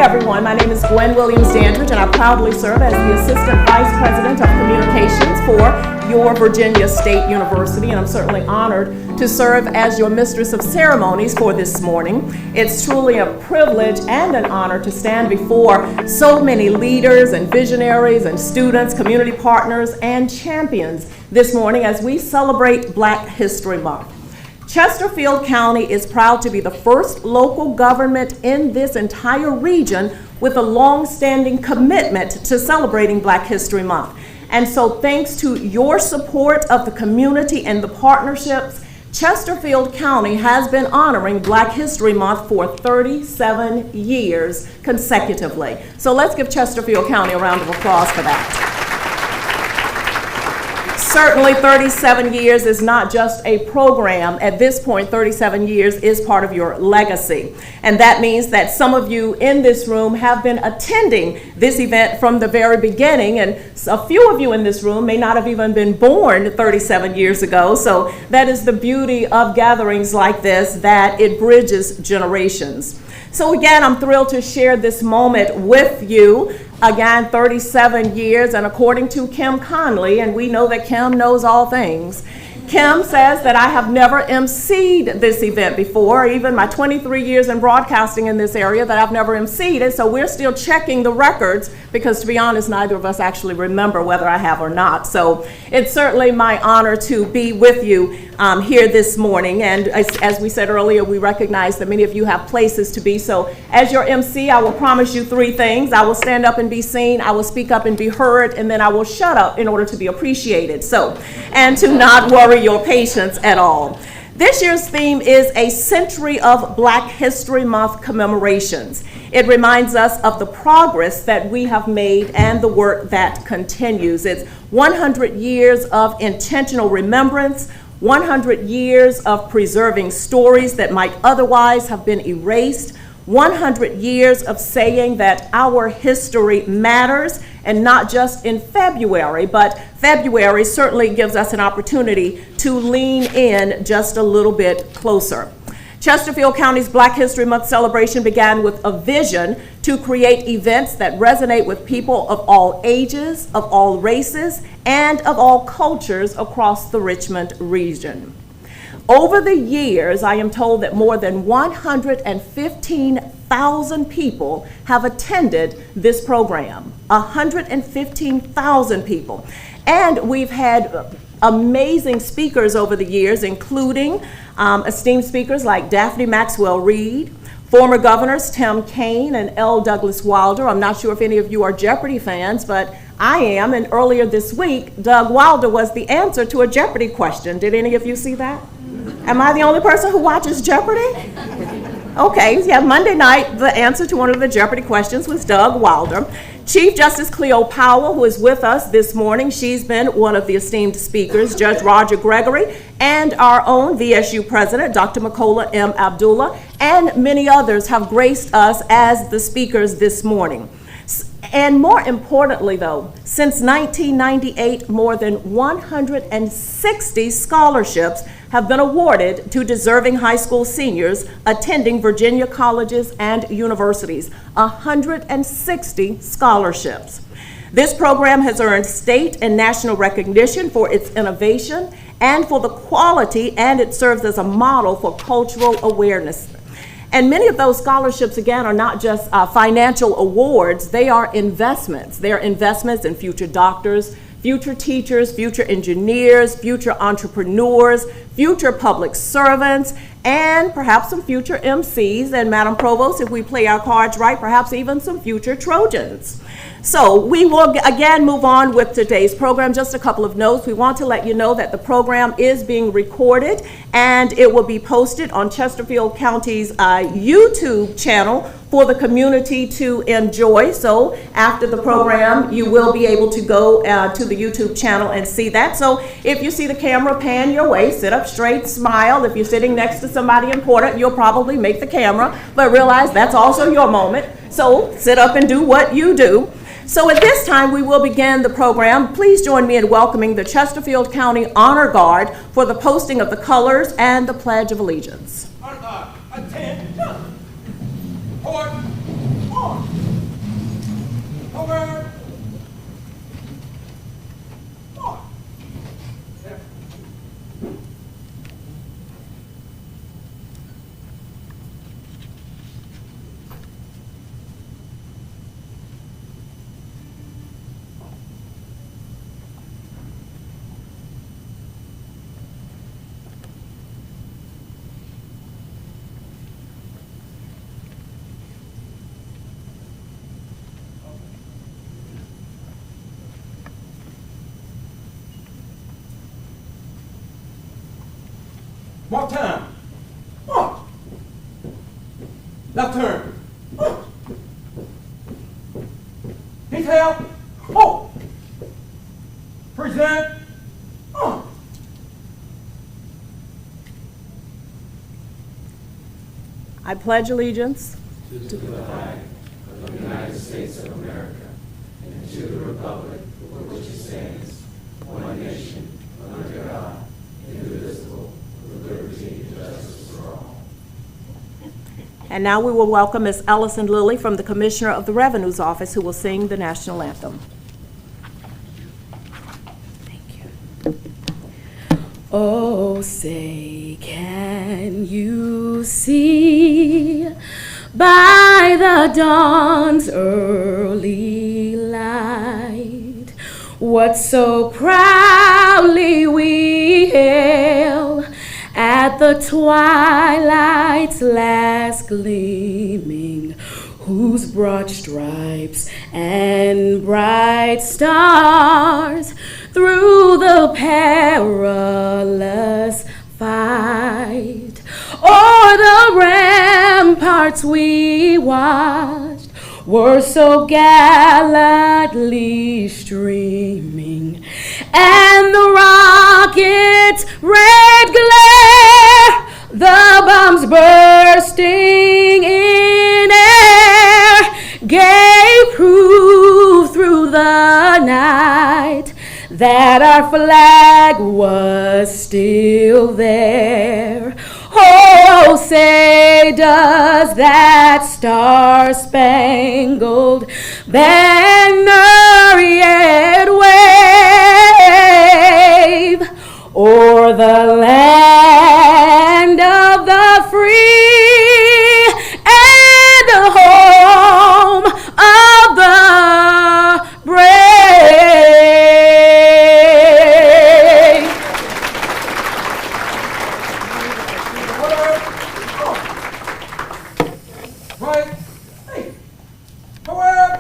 everyone. My name is Gwen Williams-Dandridge, and I proudly serve as the Assistant Vice President of Communications for your Virginia State University, and I'm certainly honored to serve as your Mistress of Ceremonies for this morning. It's truly a privilege and an honor to stand before so many leaders and visionaries and students, community partners, and champions this morning as we celebrate Black History Month. Chesterfield County is proud to be the first local government in this entire region with a long-standing commitment to celebrating Black History Month. And so thanks to your support of the community and the partnerships, Chesterfield County has been honoring Black History Month for 37 years consecutively. So let's give Chesterfield County a round of applause for that. Certainly 37 years is not just a program. At this point, 37 years is part of your legacy. And that means that some of you in this room have been attending this event from the very beginning, and a few of you in this room may not have even been born 37 years ago. So that is the beauty of gatherings like this, that it bridges generations. So again, I'm thrilled to share this moment with you. Again, 37 years, and according to Kim Conley, and we know that Kim knows all things, Kim says that I have never emceed this event before, even my 23 years in broadcasting in this area, that I've never emceed it, so we're still checking the records because, to be honest, neither of us actually remember whether I have or not. So it's certainly my honor to be with you here this morning, and as we said earlier, we recognize that many of you have places to be, so as your MC, I will promise you three things. I will stand up and be seen, I will speak up and be heard, and then I will shut up in order to be appreciated, and to not worry your patience at all. This year's theme is a century of Black History Month commemorations. It reminds us of the progress that we have made and the work that continues. It's 100 years of intentional remembrance, 100 years of preserving stories that might otherwise have been erased, 100 years of saying that our history matters, and not just in February, but February certainly gives us an opportunity to lean in just a little bit closer. Chesterfield County's Black History Month celebration began with a vision to create events that resonate with people of all ages, of all races, and of all cultures across the Richmond region. Over the years, I am told that more than 115,000 people have attended this program. 115,000 people. And we've had amazing speakers over the years, including esteemed speakers like Daphne Maxwell Reid, former governors Tim Kaine and L. Douglas Wilder. I'm not sure if any of you are Jeopardy fans, but I am, and earlier this week, Doug Wilder was the answer to a Jeopardy question. Did any of you see that? Am I the only person who watches Jeopardy? Okay, yeah, Monday night, the answer to one of the Jeopardy questions was Doug Wilder. Chief Justice CLEO Powell, who is with us this morning, she's been one of the esteemed speakers, Judge Roger Gregory, and our own VSU President, Dr. Makola M. Abdullah, and many others have graced us as the speakers this morning. And more importantly, though, since 1998, more than 160 scholarships have been awarded to deserving high school seniors attending Virginia colleges and universities. 160 scholarships. This program has earned state and national recognition for its innovation and for the quality, and it serves as a model for cultural awareness. And many of those scholarships, again, are not just financial awards, they are investments. They are investments in future doctors, future teachers, future engineers, future entrepreneurs, future public servants, and perhaps some future MCs, and Madam Provost, if we play our cards right, perhaps even some future Trojans. So we will again move on with today's program. Just a couple of notes. We want to let you know that the program is being recorded and it will be posted on Chesterfield County's YouTube channel for the community to enjoy. So after the program, you will be able to go to the YouTube channel and see that. So if you see the camera pan your way, sit up straight, smile. If you're sitting next to somebody important, you'll probably make the camera, but realize that's also your moment. So sit up and do what you do. So at this time, we will begin the program. Please join me in welcoming the Chesterfield County Honor Guard for the posting of the colors and the Pledge of Allegiance. Attention! Port, on. Over. Mark time. Mark. Left turn. Detail. Hold. Present. I pledge allegiance to the flag of the United States of America and to the republic for which it stands, one nation, under God, indivisible, with liberty and justice for all. And now we will welcome Ms. Ellison Lilly from the Commissioner of the Revenue's Office, who will sing the national anthem. Thank you. Oh, say, can you see by the dawn's early light what so proudly we hail at the twilight's last gleaming, whose broad stripes and bright stars through the perilous fight o'er the ramparts we watched were so gallantly streaming, and the rocket's red glare, the bombs bursting in air, gave proof through the night that our flag was still there. Oh, say, does that star-spangled banner yet wave o'er the land of the free and the home of the brave? Right. Hey. Forward.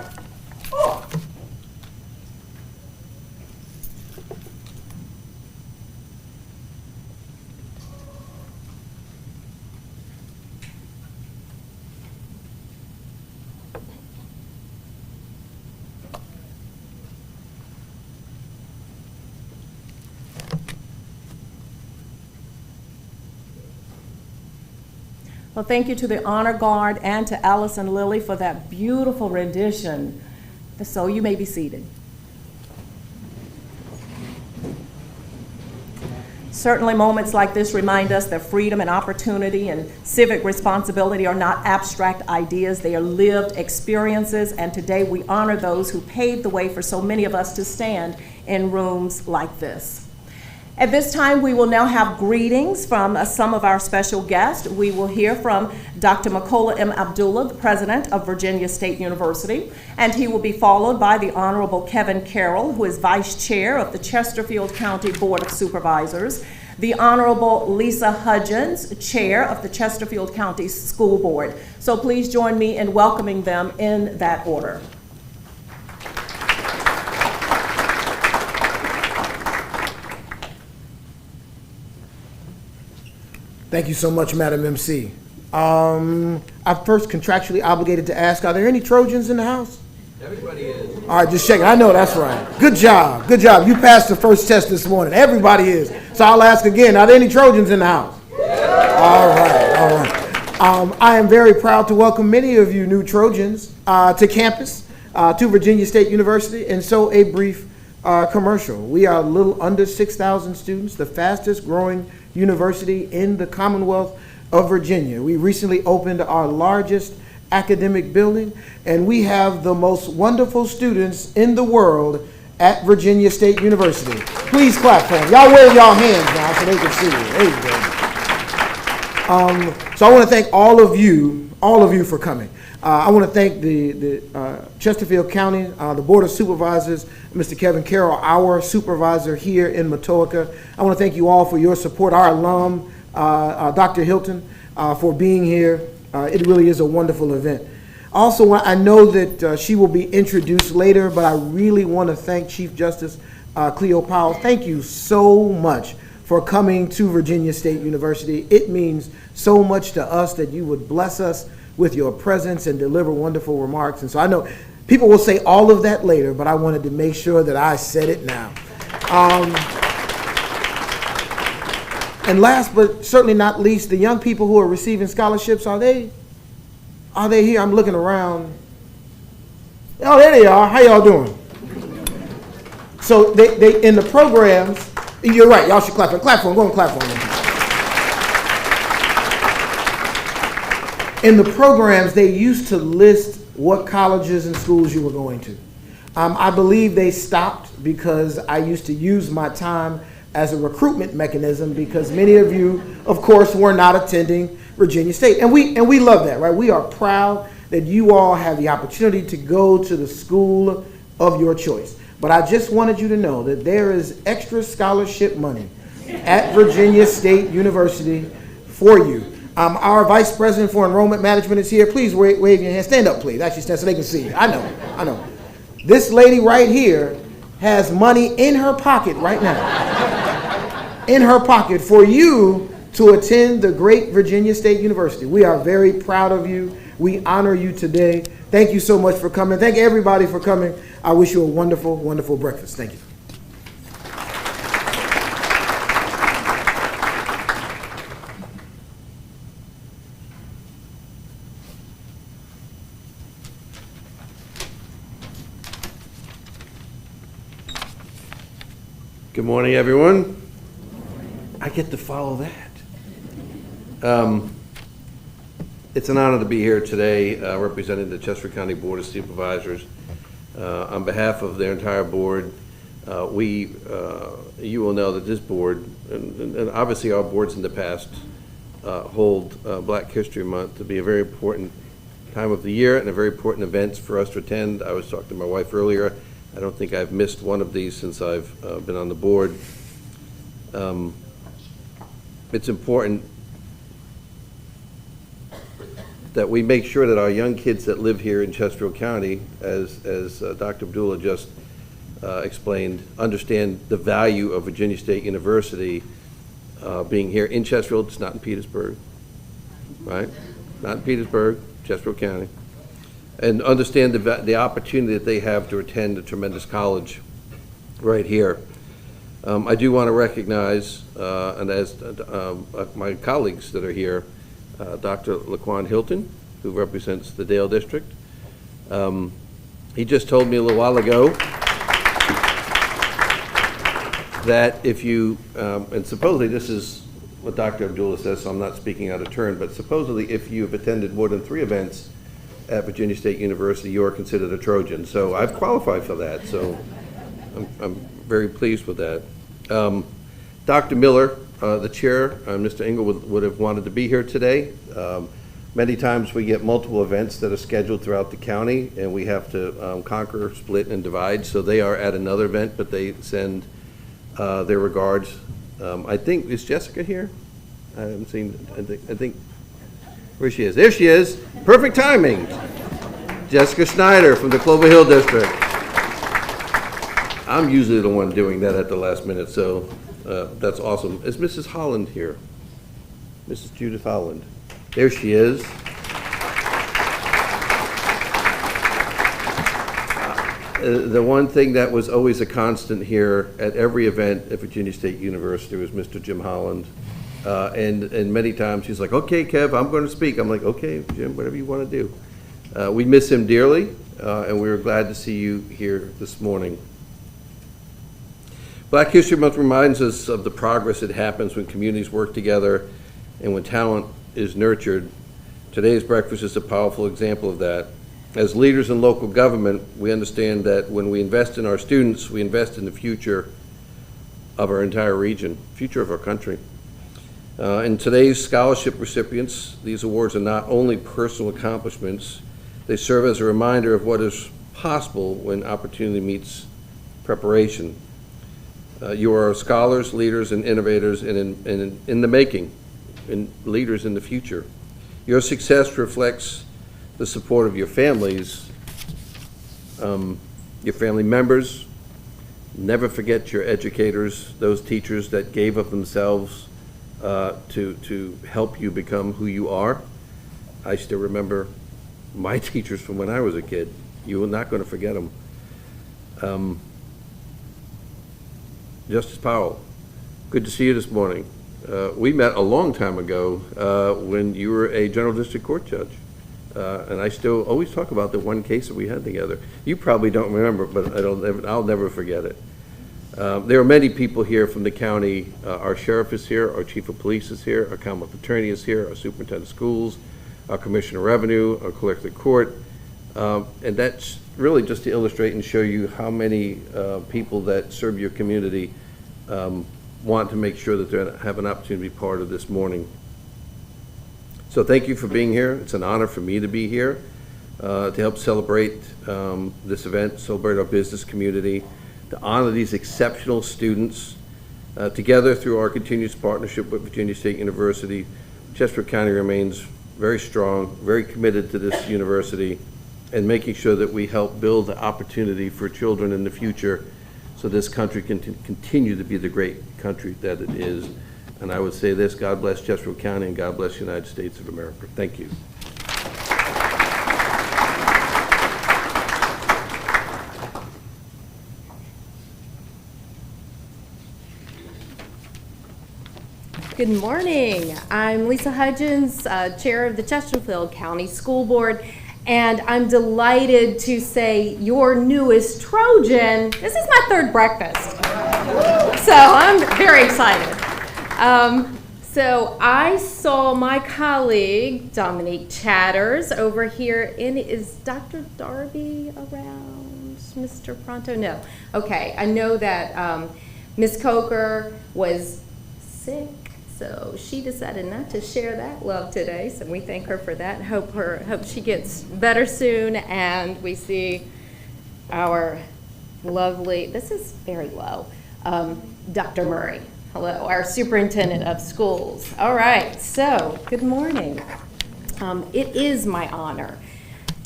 Well, thank you to the Honor Guard and to Allison Lilly for that beautiful rendition. So you may be seated. Certainly moments like this remind us that freedom and opportunity and civic responsibility are not abstract ideas, they are lived experiences, and today we honor those who paved the way for so many of us to stand in rooms like this. At this time, we will now have greetings from some of our special guests. We will hear from Dr. Makola M. Abdullah, the president of Virginia State University, and he will be followed by the Honorable Kevin Carroll, who is vice chair of the Chesterfield County Board of Supervisors, the Honorable Lisa Hudgens, chair of the Chesterfield County School Board. So please join me in welcoming them in that order. Thank you so much, Madam MC. I'm first contractually obligated to ask, are there any Trojans in the house? Everybody is. All right, just checking. I know that's right. Good job. Good job. You passed the first test this morning. Everybody is. So I'll ask again, are there any Trojans in the house? All right. All right. I am very proud to welcome many of you new Trojans to campus, to Virginia State University, and so a brief commercial. We are a little under 6,000 students, the fastest growing university in the Commonwealth of Virginia. We recently opened our largest academic building, and we have the most wonderful students in the world at Virginia State University. Please clap for them. Y'all wave y'all hands now so they can see you. There you go. So I want to thank all of you for coming. I want to thank the Chesterfield County, the Board of Supervisors, Mr. Kevin Carroll, our supervisor here in Matoaca. I want to thank you all for your support, our alum, Dr. Hilton, for being here. It really is a wonderful event. Also, I know that she will be introduced later, but I really want to thank Chief Justice CLEO Powell. Thank you so much for coming to Virginia State University. It means so much to us that you would bless us with your presence and deliver wonderful remarks. And so I know people will say all of that later, but I wanted to make sure that I said it now. And last but certainly not least, the young people who are receiving scholarships, are they here? I'm looking around. Oh, there they are. How y'all doing? So they in the programs, you're right, y'all should clap for them. Clap for them. Go and clap for them. In the programs, they used to list what colleges and schools you were going to. I believe they stopped because I used to use my time as a recruitment mechanism, because many of you, of course, were not attending Virginia State. And we love that, right? We are proud that you all have the opportunity to go to the school of your choice. But I just wanted you to know that there is extra scholarship money at Virginia State University for you. Our Vice President for Enrollment Management is here. Please wave your hand. Stand up, please. Actually, stand so they can see you. I know. This lady right here has money in her pocket right now. In her pocket for you to attend the great Virginia State University. We are very proud of you. We honor you today. Thank you so much for coming. Thank everybody for coming. I wish you a wonderful, wonderful breakfast. Thank you. Good morning, everyone. I get to follow that. It's an honor to be here today representing the Chesterfield County Board of Supervisors. On behalf of their entire board, you will know that this board, and obviously our boards in the past, hold Black History Month to be a very important time of the year and a very important event for us to attend. I was talking to my wife earlier. I don't think I've missed one of these since I've been on the board. It's important that we make sure that our young kids that live here in Chesterfield County, as Dr. Abdullah just explained, understand the value of Virginia State University being here in Chesterfield. It's not in Petersburg, right? Not in Petersburg, Chesterfield County. And understand the opportunity that they have to attend a tremendous college right here. I do want to recognize, and as my colleagues that are here, Dr. Laquan Hilton, who represents the Dale District. He just told me a little while ago that if you, and supposedly this is what Dr. Abdullah says, so I'm not speaking out of turn, but supposedly if you've attended more than 3 events at Virginia State University, you are considered a Trojan. So I've qualified for that, so I'm very pleased with that. Dr. Miller, the chair, Mr. Engel would have wanted to be here today. Many times we get multiple events that are scheduled throughout the county, and we have to conquer, split, and divide. So they are at another event, but they send their regards. I think, is Jessica here? I haven't seen, I think, where she is. There she is. Perfect timing. Jessica Schneider from the Clover Hill District. I'm usually the one doing that at the last minute, so that's awesome. Is Mrs. Holland here? Mrs. Judith Holland. There she is. The one thing that was always a constant here at every event at Virginia State University was Mr. Jim Holland. And many times he's like, okay, Kev, I'm going to speak. I'm like, okay, Jim, whatever you want to do. We miss him dearly, and we were glad to see you here this morning. Black History Month reminds us of the progress that happens when communities work together and when talent is nurtured. Today's breakfast is a powerful example of that. As leaders in local government, we understand that when we invest in our students, we invest in the future of our entire region, future of our country. And today's scholarship recipients, these awards are not only personal accomplishments, they serve as a reminder of what is possible when opportunity meets preparation. You are scholars, leaders, and innovators in the making, and leaders in the future. Your success reflects the support of your families, your family members. Never forget your educators, those teachers that gave of themselves to help you become who you are. I still remember my teachers from when I was a kid. You are not going to forget them. Justice Powell, good to see you this morning. We met a long time ago when you were a general district court judge. And I still always talk about the one case that we had together. You probably don't remember, but I'll never forget it. There are many people here from the county. Our sheriff is here, our chief of police is here, our Commonwealth attorney is here, our superintendent of schools, our commissioner of revenue, our clerk of the court. And that's really just to illustrate and show you how many people that serve your community want to make sure that they have an opportunity to be part of this morning. So thank you for being here. It's an honor for me to be here to help celebrate this event, celebrate our business community, to honor these exceptional students. Together, through our continuous partnership with Virginia State University, Chesterfield County remains very strong, very committed to this university, and making sure that we help build the opportunity for children in the future so this country can continue to be the great country that it is. And I would say this: God bless Chesterfield County and God bless the United States of America. Thank you. Good morning. I'm Lisa Hudgens, Chair of the Chesterfield County School Board, and I'm delighted to say your newest Trojan. This is my third breakfast, so I'm very excited. So I saw my colleague, Dominique Chatters, over here. Is Dr. Darby around? Mr. Pronto? No. Okay, I know that Ms. Coker was sick, so she decided not to share that love today, so we thank her for that. Hope she gets better soon, and we see our lovely, this is very low, Dr. Murray. Hello, our superintendent of schools. All right, so good morning. It is my honor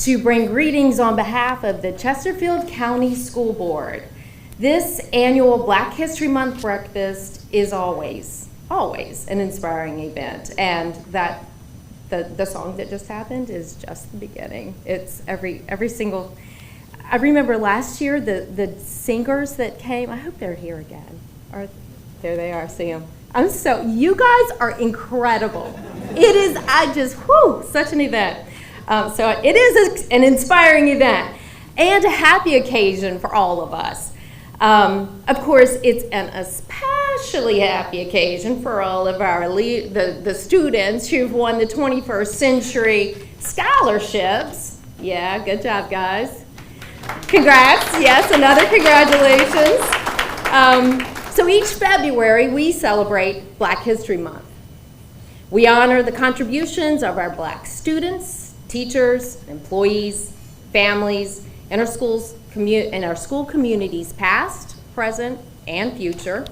to bring greetings on behalf of the Chesterfield County School Board. This annual Black History Month breakfast is always an inspiring event, and that the song that just happened is just the beginning. It's every single. I remember last year the singers that came. I hope they're here again. There they are. See them. You guys are incredible. It is such an event. So it is an inspiring event and a happy occasion for all of us. Of course, it's an especially happy occasion for all of our the students who've won the 21st Century Scholarships. Yeah, good job, guys. Congrats. Yes, another congratulations. So each February, we celebrate Black History Month. We honor the contributions of our Black students, teachers, employees, families, and our school communities past, present, and future.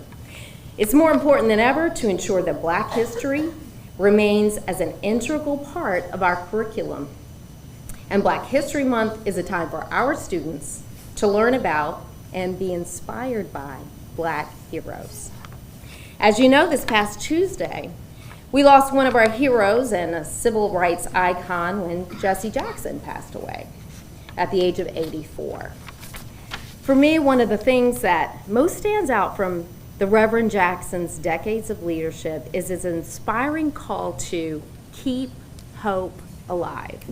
It's more important than ever to ensure that Black history remains as an integral part of our curriculum. And Black History Month is a time for our students to learn about and be inspired by Black heroes. As you know, this past Tuesday, we lost one of our heroes and a civil rights icon when Jesse Jackson passed away at the age of 84. For me, one of the things that most stands out from the Reverend Jackson's decades of leadership is his inspiring call to keep hope alive.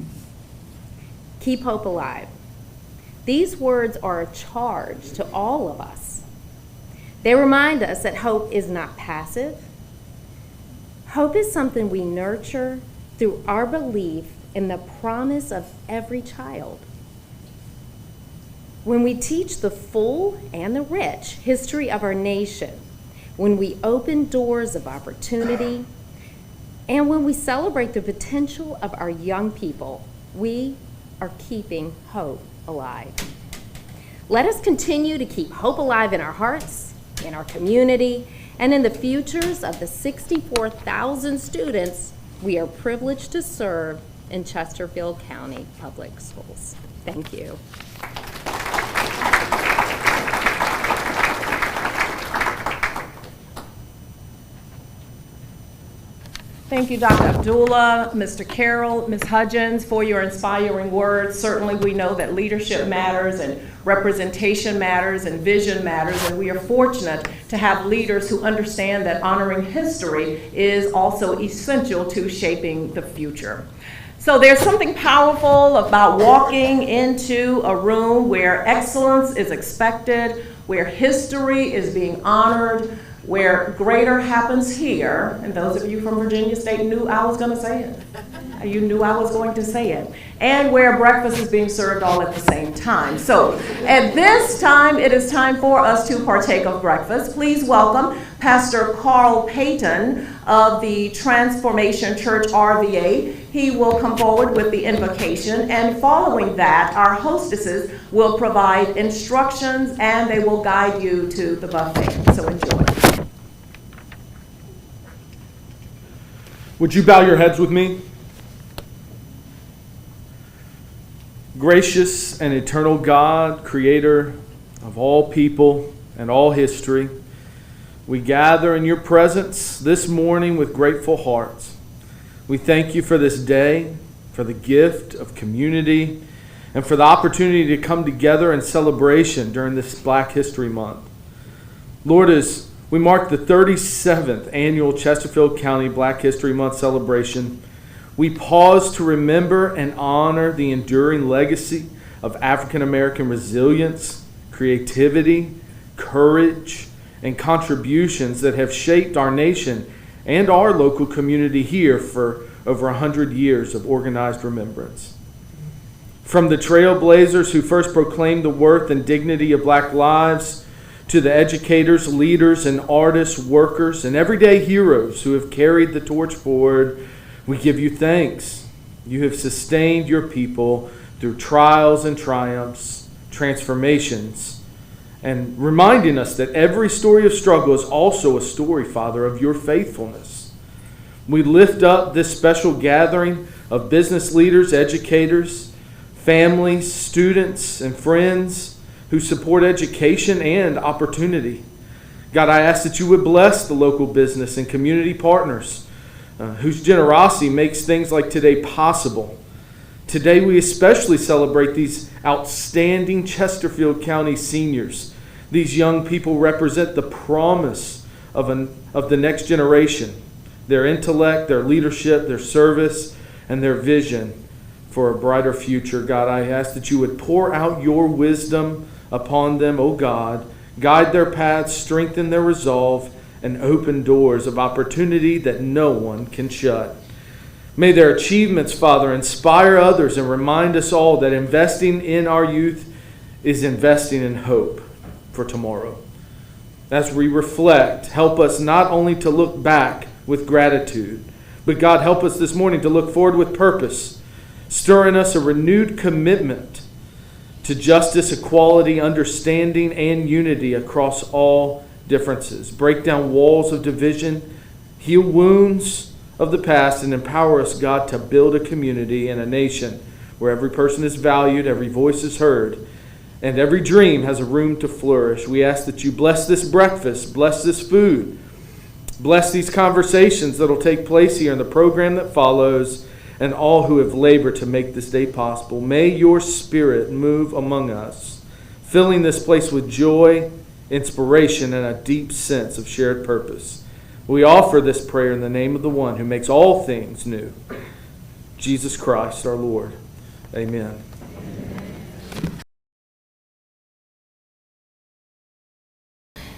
Keep hope alive. These words are a charge to all of us. They remind us that hope is not passive. Hope is something we nurture through our belief in the promise of every child. When we teach the full and the rich history of our nation, when we open doors of opportunity, and when we celebrate the potential of our young people, we are keeping hope alive. Let us continue to keep hope alive in our hearts, in our community, and in the futures of the 64,000 students we are privileged to serve in Chesterfield County Public Schools. Thank you. Thank you, Dr. Abdullah, Mr. Carroll, Ms. Hudgens, for your inspiring words. Certainly, we know that leadership matters and representation matters and vision matters, and we are fortunate to have leaders who understand that honoring history is also essential to shaping the future. So there's something powerful about walking into a room where excellence is expected, where history is being honored, where greater happens here, and those of you from Virginia State knew I was going to say it. You knew I was going to say it. And where breakfast is being served all at the same time. So at this time, it is time for us to partake of breakfast. Please welcome Pastor Carl Payton of the Transformation Church RVA. He will come forward with the invocation, and following that, our hostesses will provide instructions and they will guide you to the buffet. So enjoy. Would you bow your heads with me? Gracious and eternal God, creator of all people and all history, we gather in your presence this morning with grateful hearts. We thank you for this day, for the gift of community, and for the opportunity to come together in celebration during this Black History Month. Lord, as we mark the 37th annual Chesterfield County Black History Month celebration, we pause to remember and honor the enduring legacy of African American resilience, creativity, courage, and contributions that have shaped our nation and our local community here for over 100 years of organized remembrance. From the trailblazers who first proclaimed the worth and dignity of Black lives, to the educators, leaders, and artists, workers, and everyday heroes who have carried the torch forward, we give you thanks. You have sustained your people through trials and triumphs, transformations, and reminding us that every story of struggle is also a story, Father, of your faithfulness. We lift up this special gathering of business leaders, educators, families, students, and friends who support education and opportunity. God, I ask that you would bless the local business and community partners whose generosity makes things like today possible. Today we especially celebrate these outstanding Chesterfield County seniors. These young people represent the promise of the next generation, their intellect, their leadership, their service, and their vision for a brighter future. God, I ask that you would pour out your wisdom upon them, O God, guide their paths, strengthen their resolve, and open doors of opportunity that no one can shut. May their achievements, Father, inspire others and remind us all that investing in our youth is investing in hope for tomorrow. As we reflect, help us not only to look back with gratitude, but God, help us this morning to look forward with purpose, stir in us a renewed commitment to justice, equality, understanding, and unity across all differences. Break down walls of division, heal wounds of the past, and empower us, God, to build a community and a nation where every person is valued, every voice is heard, and every dream has a room to flourish. We ask that you bless this breakfast, bless this food, bless these conversations that will take place here in the program that follows, and all who have labored to make this day possible. May your Spirit move among us, filling this place with joy, inspiration, and a deep sense of shared purpose. We offer this prayer in the name of the one who makes all things new, Jesus Christ our Lord. Amen.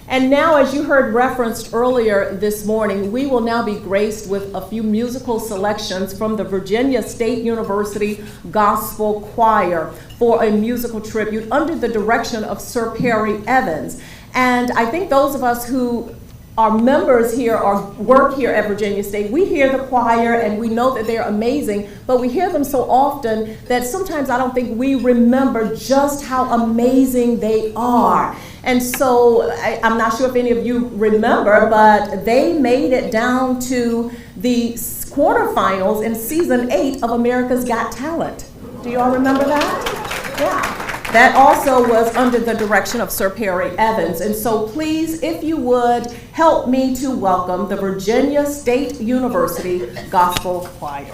And now, as you heard referenced earlier this morning, we will now be graced with a few musical selections from the Virginia State University Gospel Choir for a musical tribute under the direction of Sir Perry Evans. And I think those of us who are members here or work here at Virginia State, we hear the choir and we know that they're amazing, but we hear them so often that sometimes I don't think we remember just how amazing they are. And so I'm not sure if any of you remember, but they made it down to the quarterfinals in season 8 of America's Got Talent. Do you all remember that? Yeah. That also was under the direction of Sir Perry Evans. And so please, if you would, help me to welcome the Virginia State University Gospel Choir.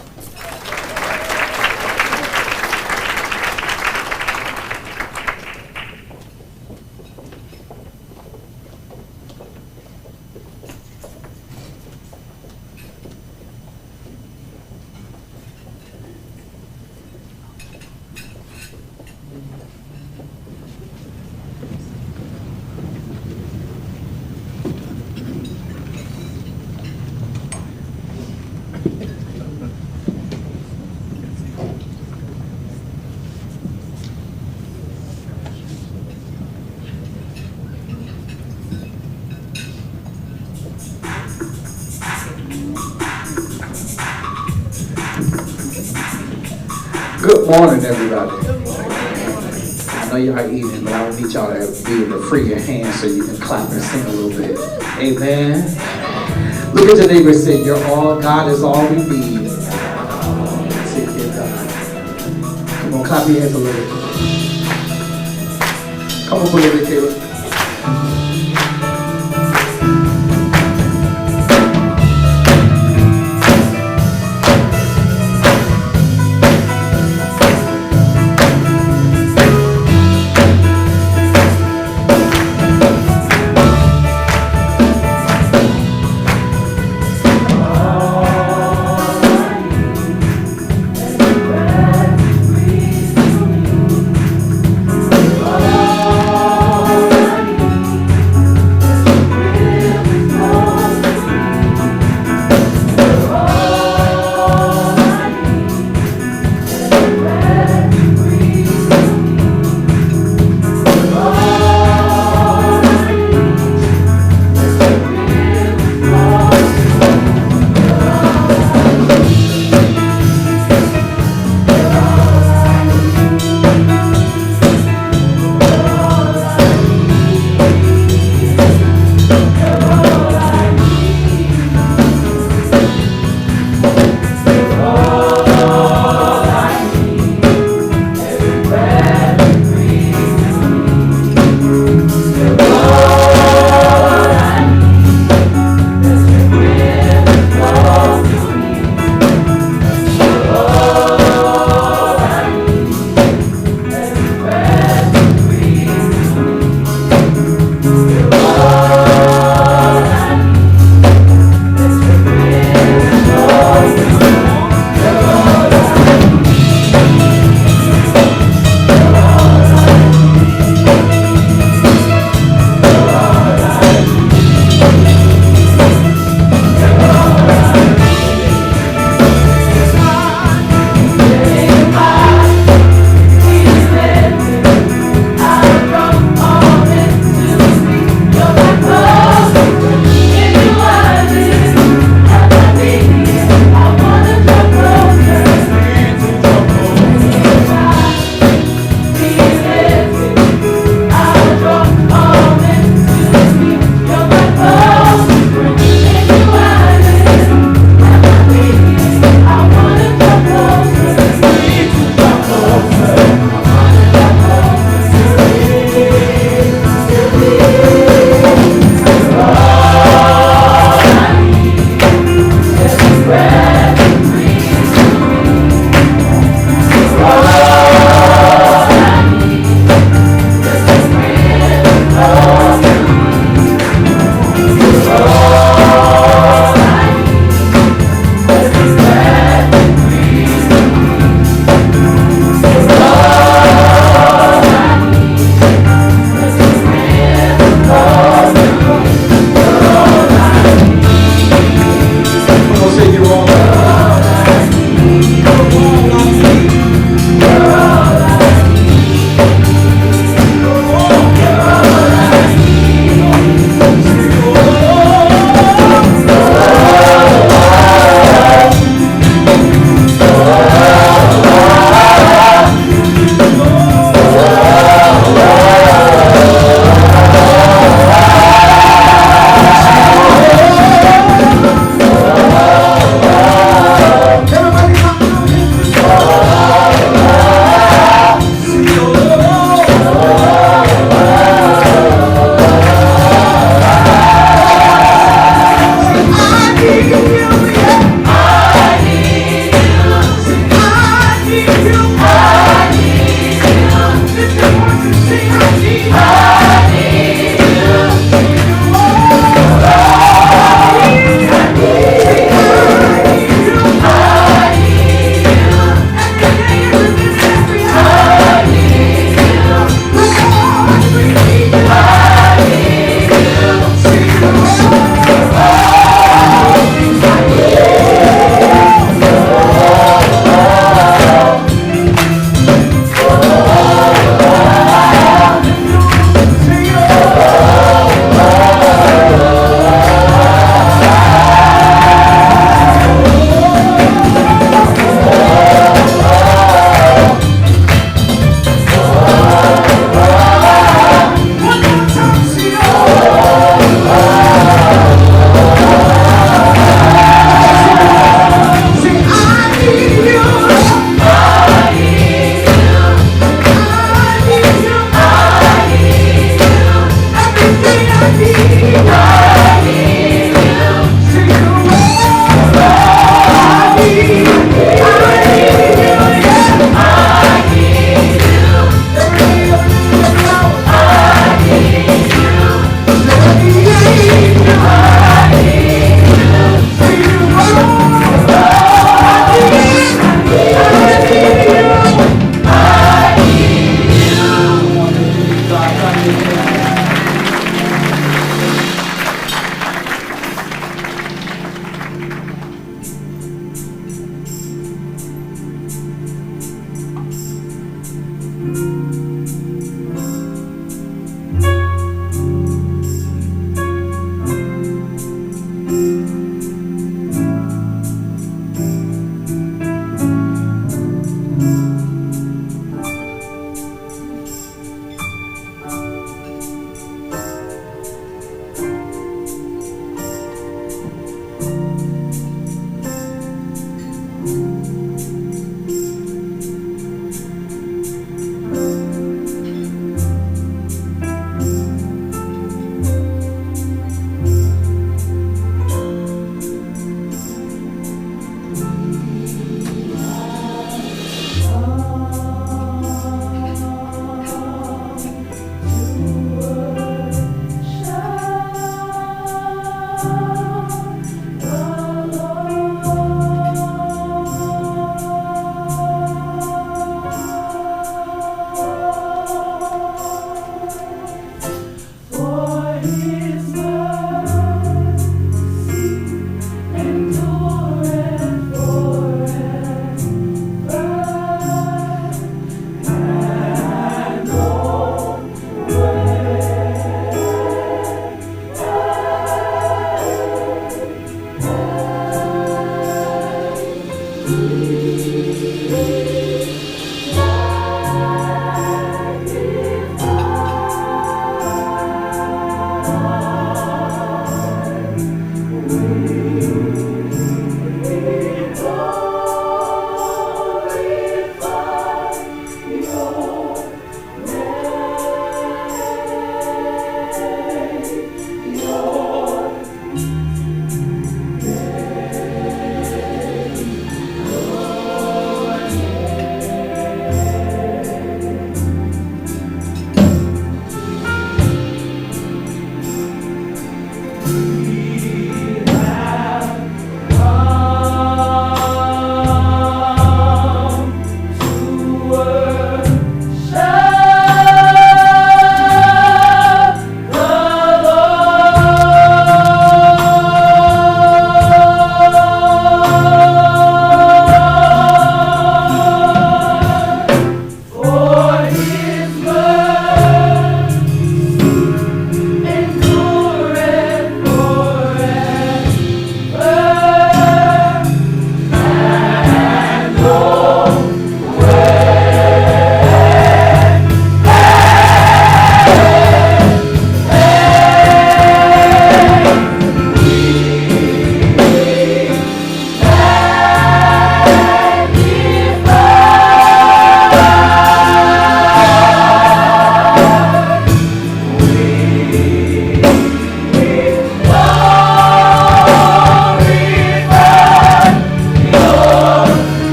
Good morning, everybody. I know y'all eating, but I don't need y'all to be able to free your hands so you can clap and sing a little bit. Amen. Look at your neighbor and say, "You're all, God is all we need." Take care of God. Come on, clap your hands a little bit. Come on, put it in, Caleb.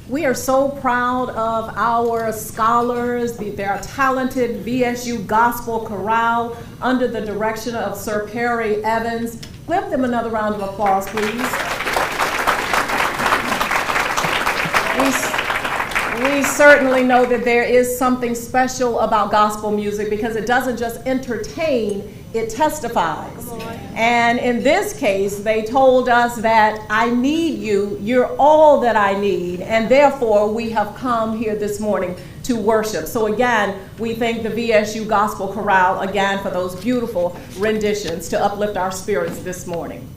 We are so proud of our scholars, their talented VSU Gospel Chorale under the direction of Sir Perry Evans. Give them another round of applause, please. We certainly know that there is something special about gospel music because it doesn't just entertain, it testifies. And in this case, they told us that I need you, you're all that I need, and therefore we have come here this morning to worship. So again, we thank the VSU Gospel Chorale again for those beautiful renditions to uplift our spirits this morning.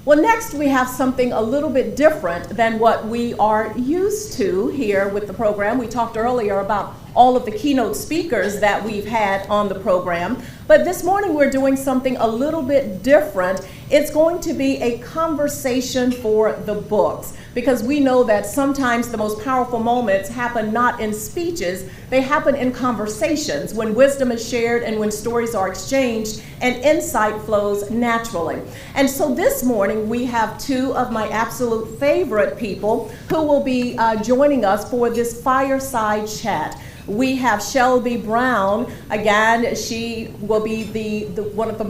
Well, next we have something a little bit different than what we are used to here with the program. We talked earlier about all of the keynote speakers that we've had on the program, but this morning we're doing something a little bit different. It's going to be a conversation for the books, because we know that sometimes the most powerful moments happen not in speeches, they happen in conversations, when wisdom is shared and when stories are exchanged and insight flows naturally. And so this morning we have two of my absolute favorite people who will be joining us for this fireside chat. We have Shelby Brown. Again, she will be the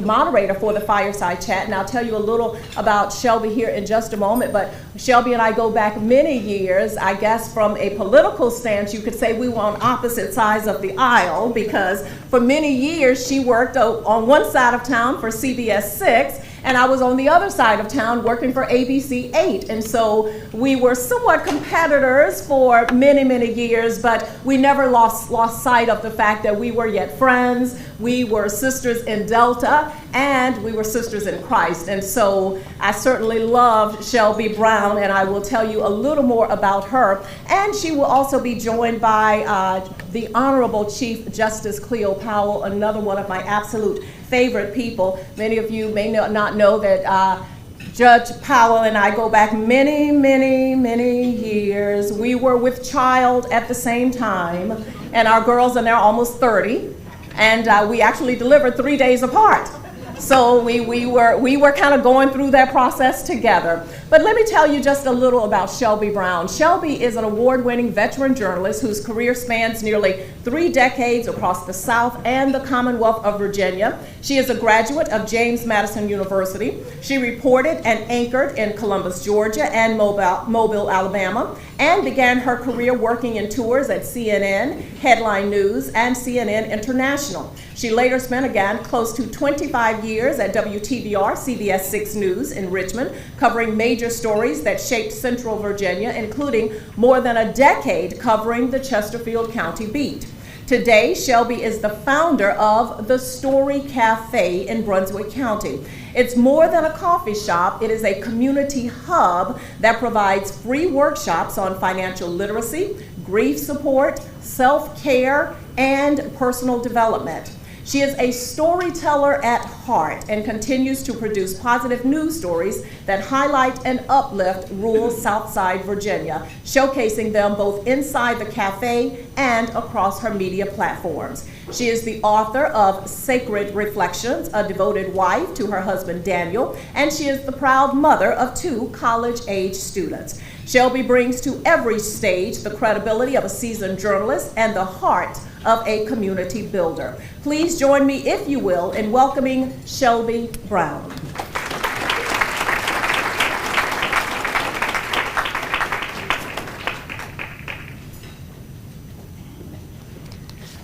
moderator for the fireside chat, and I'll tell you a little about Shelby here in just a moment. But Shelby and I go back many years. I guess from a political stance, you could say we were on opposite sides of the aisle, because for many years she worked on one side of town for CBS 6. And I was on the other side of town working for ABC 8. And so we were somewhat competitors for many, many years, but we never lost sight of the fact that we were yet friends. We were sisters in Delta, and we were sisters in Christ. And so I certainly loved Shelby Brown, and I will tell you a little more about her. And she will also be joined by the Honorable Chief Justice CLEO Powell, another one of my absolute favorite people. Many of you may not know that Judge Powell and I go back many, many, many years. We were with child at the same time, and our girls are now almost 30, and we actually delivered 3 days apart. So we were kind of going through that process together. But let me tell you just a little about Shelby Brown. Shelby is an award-winning veteran journalist whose career spans nearly 3 decades across the South and the Commonwealth of Virginia. She is a graduate of James Madison University. She reported and anchored in Columbus, Georgia and Mobile, Alabama, and began her career working in tours at CNN, Headline News, and CNN International. She later spent, again, close to 25 years at WTVR, CBS 6 News in Richmond, covering major stories that shaped Central Virginia, including more than a decade covering the Chesterfield County beat. Today, Shelby is the founder of the Story Cafe in Brunswick County. It's more than a coffee shop. It is a community hub that provides free workshops on financial literacy, grief support, self-care, and personal development. She is a storyteller at heart and continues to produce positive news stories that highlight and uplift rural Southside Virginia, showcasing them both inside the cafe and across her media platforms. She is the author of Sacred Reflections, a devoted wife to her husband Daniel, and she is the proud mother of 2 college-age students. Shelby brings to every stage the credibility of a seasoned journalist and the heart of a community builder. Please join me, if you will, in welcoming Shelby Brown.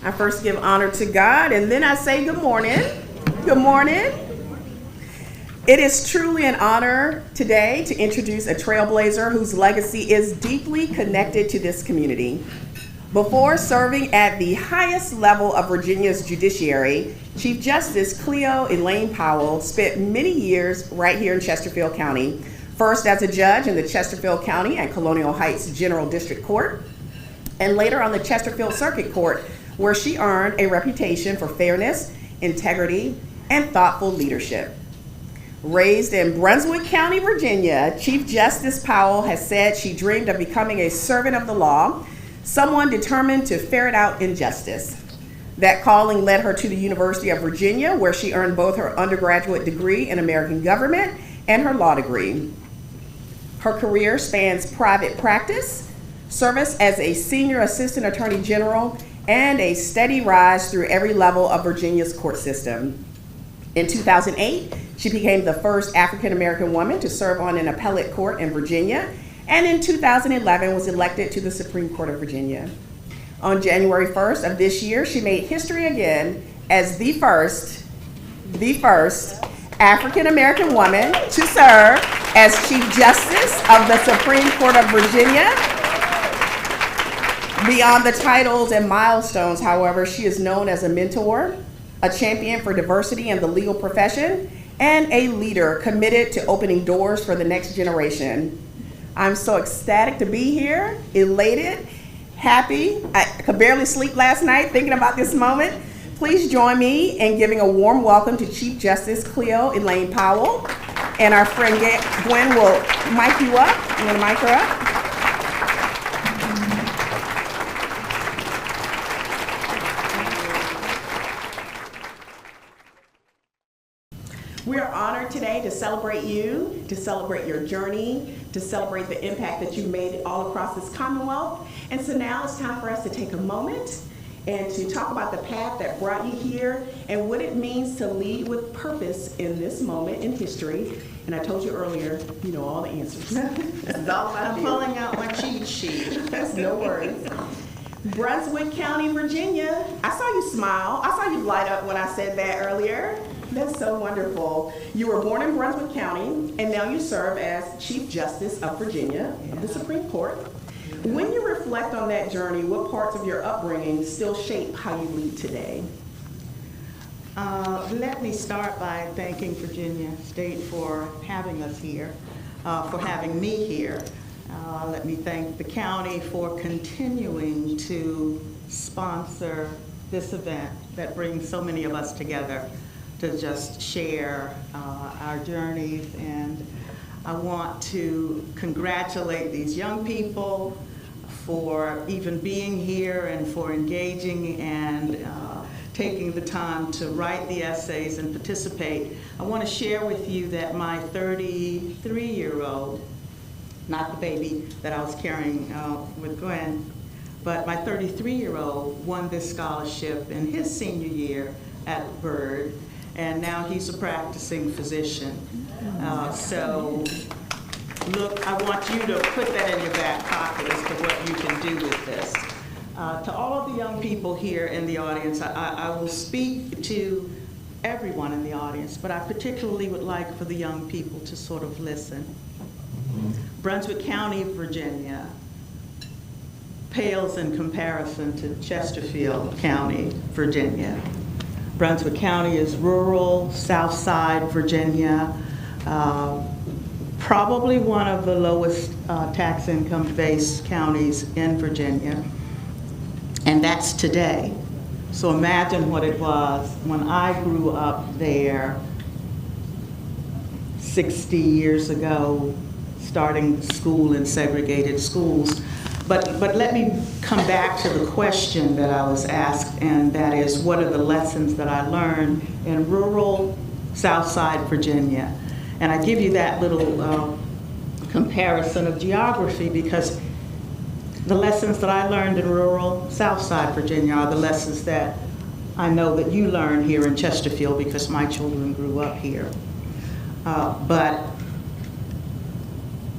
I first give honor to God, and then I say good morning. Good morning. It is truly an honor today to introduce a trailblazer whose legacy is deeply connected to this community. Before serving at the highest level of Virginia's judiciary, Chief Justice CLEO Elaine Powell spent many years right here in Chesterfield County, first as a judge in the Chesterfield County and Colonial Heights General District Court, and later on the Chesterfield Circuit Court, where she earned a reputation for fairness, integrity, and thoughtful leadership. Raised in Brunswick County, Virginia, Chief Justice Powell has said she dreamed of becoming a servant of the law, someone determined to ferret out injustice. That calling led her to the University of Virginia, where she earned both her undergraduate degree in American government and her law degree. Her career spans private practice, service as a senior assistant attorney general, and a steady rise through every level of Virginia's court system. In 2008, she became the first African American woman to serve on an appellate court in Virginia, and in 2011 was elected to the Supreme Court of Virginia. On January 1st of this year, she made history again as the first African American woman to serve as Chief Justice of the Supreme Court of Virginia. Beyond the titles and milestones, however, she is known as a mentor, a champion for diversity in the legal profession, and a leader committed to opening doors for the next generation. I'm so ecstatic to be here, elated, happy. I could barely sleep last night thinking about this moment. Please join me in giving a warm welcome to Chief Justice CLEO Elaine Powell. And our friend Gwen will mic you up. You want to mic her up? We are honored today to celebrate you, to celebrate your journey, to celebrate the impact that you've made all across this Commonwealth. And so now it's time for us to take a moment and to talk about the path that brought you here and what it means to lead with purpose in this moment in history. And I told you earlier, you know all the answers. This is all about you. I'm pulling out my cheat sheet. That's no worries. Brunswick County, Virginia. I saw you smile. I saw you light up when I said that earlier. That's so wonderful. You were born in Brunswick County, and now you serve as Chief Justice of Virginia, of the Supreme Court. When you reflect on that journey, what parts of your upbringing still shape how you lead today? Let me start by thanking Virginia State for having us here, for having me here. Let me thank the county for continuing to sponsor this event that brings so many of us together to just share our journeys. And I want to congratulate these young people for even being here and for engaging and taking the time to write the essays and participate. I want to share with you that my 33-year-old, not the baby that I was carrying with Gwen, but my 33-year-old won this scholarship in his senior year at Byrd, and now he's a practicing physician. So look, I want you to put that in your back pocket as to what you can do with this. To all of the young people here in the audience, I will speak to everyone in the audience, but I particularly would like for the young people to sort of listen. Brunswick County, Virginia pales in comparison to Chesterfield County, Virginia. Brunswick County is rural, South Side Virginia, probably one of the lowest tax income based counties in Virginia, and that's today. So imagine what it was when I grew up there 60 years ago, starting school in segregated schools. But let me come back to the question that I was asked, and that is, what are the lessons that I learned in rural Southside Virginia? And I give you that little comparison of geography because the lessons that I learned in rural Southside Virginia are the lessons that I know that you learn here in Chesterfield because my children grew up here. But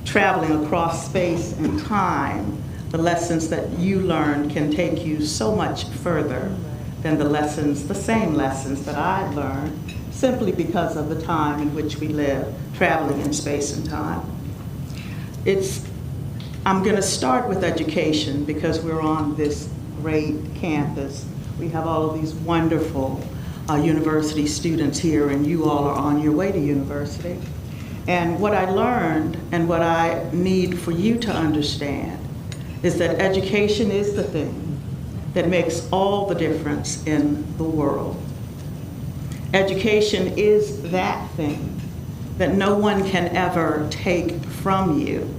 traveling across space and time, the lessons that you learned can take you so much further than the same lessons that I learned, simply because of the time in which we live, traveling in space and time. I'm going to start with education because we're on this great campus. We have all of these wonderful university students here, and you all are on your way to university. And what I learned and what I need for you to understand is that education is the thing that makes all the difference in the world. Education is that thing that no one can ever take from you.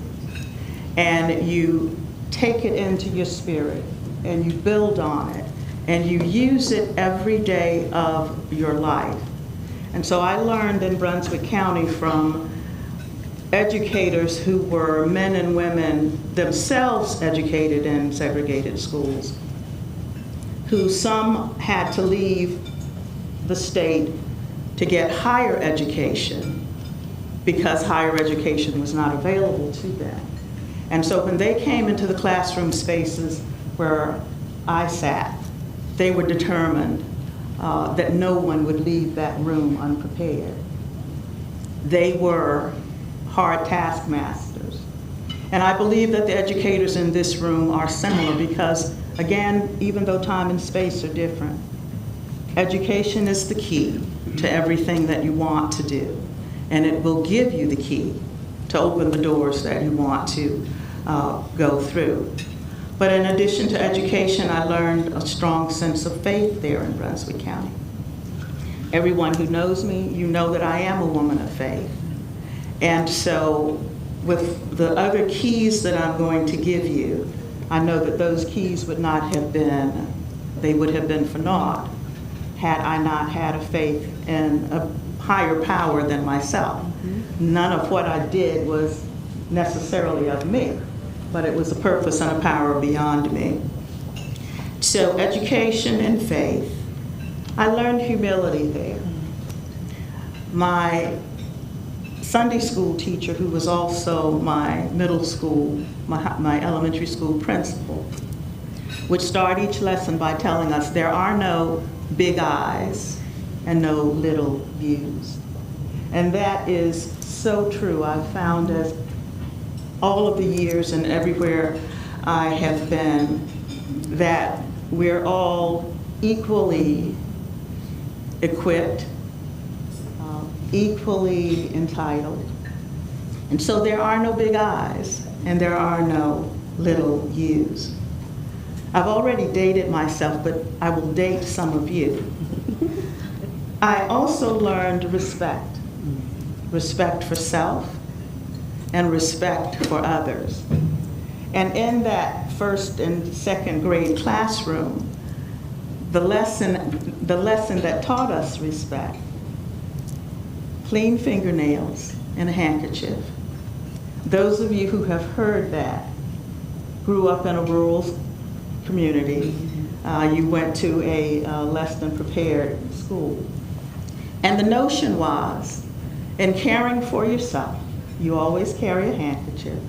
And you take it into your spirit and you build on it and you use it every day of your life. And so I learned in Brunswick County from educators who were men and women themselves educated in segregated schools, who some had to leave the state to get higher education because higher education was not available to them. And so when they came into the classroom spaces where I sat, they were determined that no one would leave that room unprepared. They were hard taskmasters. And I believe that the educators in this room are similar because, again, even though time and space are different, education is the key to everything that you want to do. And it will give you the key to open the doors that you want to go through. But in addition to education, I learned a strong sense of faith there in Brunswick County. Everyone who knows me, you know that I am a woman of faith. And so with the other keys that I'm going to give you, I know that those keys would not have been, they would have been for naught had I not had a faith in a higher power than myself. None of what I did was necessarily of me, but it was a purpose and a power beyond me. So education and faith. I learned humility there. My Sunday school teacher, who was also my middle school, my elementary school principal, would start each lesson by telling us there are no big I's and no little U's. And that is so true. I've found as all of the years and everywhere I have been that we're all equally equipped, equally entitled. And so there are no big I's and there are no little U's. I've already dated myself, but I will date some of you. I also learned respect. Respect for self and respect for others. And in that first and second grade classroom, the lesson that taught us respect, clean fingernails and a handkerchief. Those of you who have heard that grew up in a rural community. You went to a less than prepared school. And the notion was, in caring for yourself, you always carry a handkerchief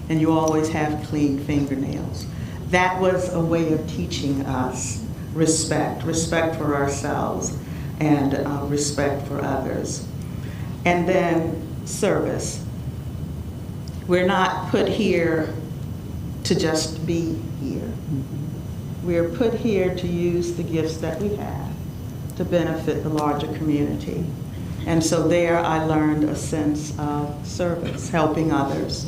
and you always have clean fingernails. That was a way of teaching us respect for ourselves and respect for others. And then service. We're not put here to just be here. We're put here to use the gifts that we have to benefit the larger community. And so there I learned a sense of service, helping others.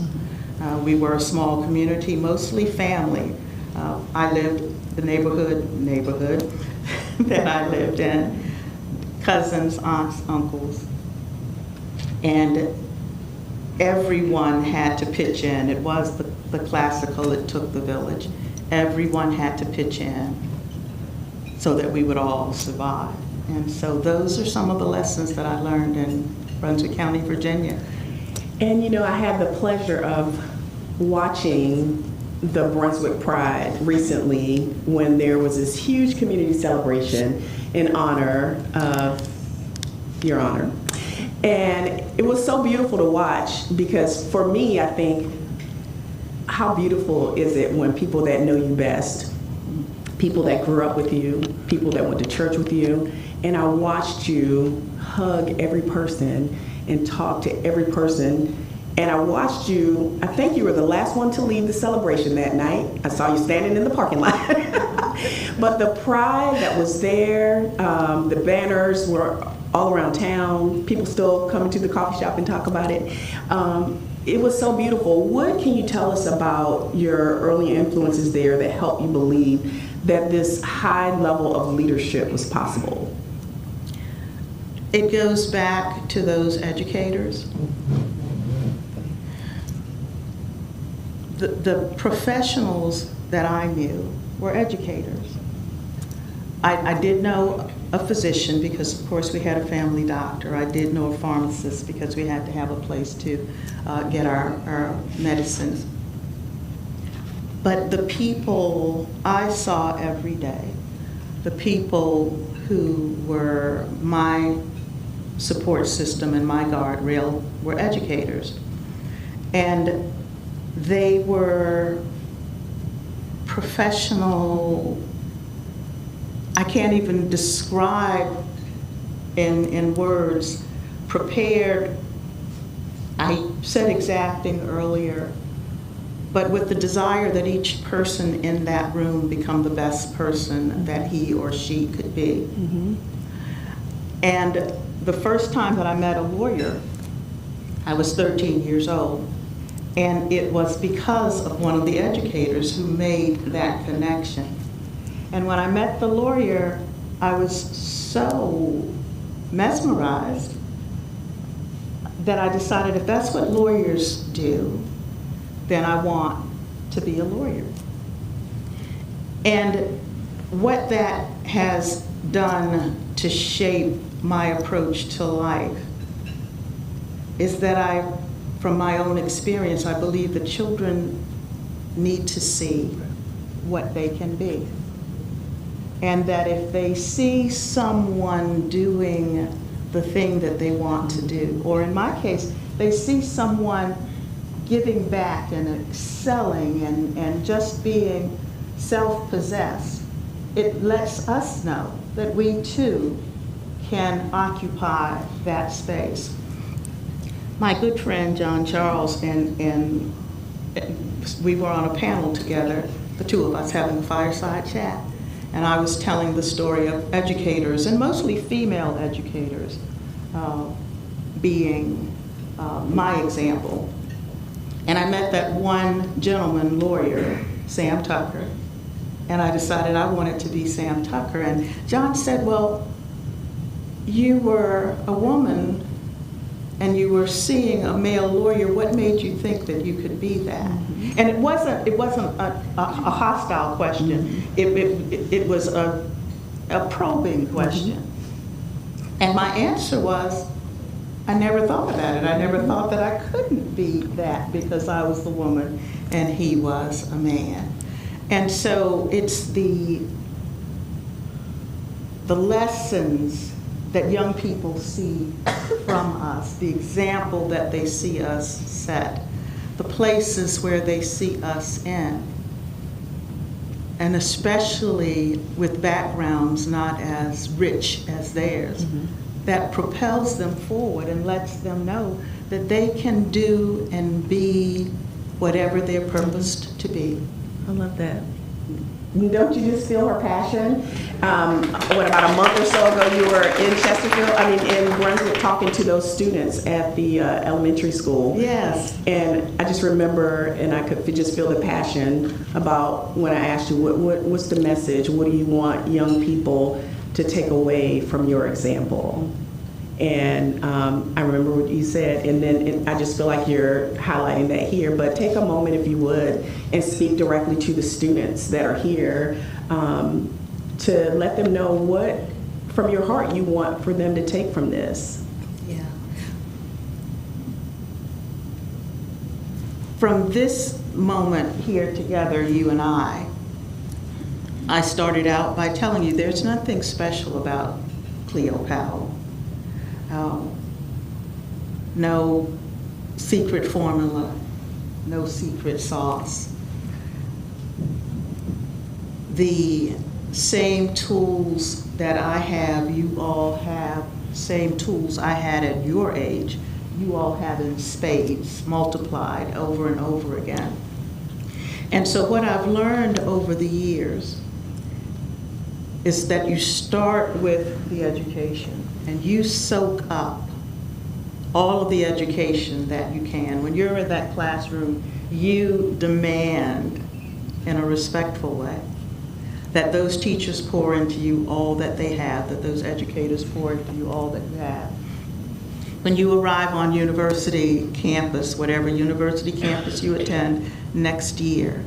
We were a small community, mostly family. I lived the neighborhood that I lived in, cousins, aunts, uncles, and everyone had to pitch in. It was the classical, it took the village. Everyone had to pitch in so that we would all survive. And so those are some of the lessons that I learned in Brunswick County, Virginia. And you know, I had the pleasure of watching the Brunswick Pride recently when there was this huge community celebration in honor of Your Honor. And it was so beautiful to watch because for me, I think, how beautiful is it when people that know you best, people that grew up with you, people that went to church with you, and I watched you hug every person and talk to every person. And I watched you, I think you were the last one to leave the celebration that night. I saw you standing in the parking lot. But the pride that was there, the banners were all around town, people still coming to the coffee shop and talk about it. It was so beautiful. What can you tell us about your early influences there that helped you believe that this high level of leadership was possible? It goes back to those educators. The professionals that I knew were educators. I did know a physician because, of course, we had a family doctor. I did know a pharmacist because we had to have a place to get our medicines. But the people I saw every day, the people who were my support system and my guardrail were educators. And they were professional. I can't even describe in words, prepared. I said exacting earlier, but with the desire that each person in that room become the best person that he or she could be. Mm-hmm. And the first time that I met a lawyer, I was 13 years old, and it was because of one of the educators who made that connection. And when I met the lawyer, I was so mesmerized that I decided if that's what lawyers do, then I want to be a lawyer. And what that has done to shape my approach to life is that from my own experience, I believe that children need to see what they can be. And that if they see someone doing the thing that they want to do, or in my case, they see someone giving back and excelling and just being self-possessed, it lets us know that we too can occupy that space. My good friend John Charles and we were on a panel together, the two of us having a fireside chat. And I was telling the story of educators, and mostly female educators, being my example. And I met that one gentleman lawyer, Sam Tucker, and I decided I wanted to be Sam Tucker. And John said, well, you were a woman and you were seeing a male lawyer. What made you think that you could be that? Mm-hmm. And it wasn't a hostile question. Mm-hmm. It was a probing question. Mm-hmm. And my answer was, I never thought about it. I never thought that I couldn't be that because I was the woman and he was a man. And so it's the lessons that young people see from us, the example that they see us set, the places where they see us in, and especially with backgrounds not as rich as theirs, mm-hmm. that propels them forward and lets them know that they can do and be whatever they're purposed to be. I love that. Don't you just feel her passion? What, about a month or so ago, you were in Brunswick, talking to those students at the elementary school. Yes. And I just remember, and I could just feel the passion about when I asked you, what's the message? What do you want young people to take away from your example? And I remember what you said, and then I just feel like you're highlighting that here, but take a moment, if you would, and speak directly to the students that are here to let them know what, from your heart, you want for them to take from this. Yeah. From this moment here together, you and I started out by telling you there's nothing special about CLEO POWELL. No secret formula, no secret sauce. The same tools that I have, you all have. Same tools I had at your age, you all have in spades, multiplied over and over again. And so what I've learned over the years is that you start with the education and you soak up all of the education that you can. When you're in that classroom, you demand in a respectful way that those teachers pour into you all that they have, that those educators pour into you all that you have. When you arrive on university campus, whatever university campus you attend next year,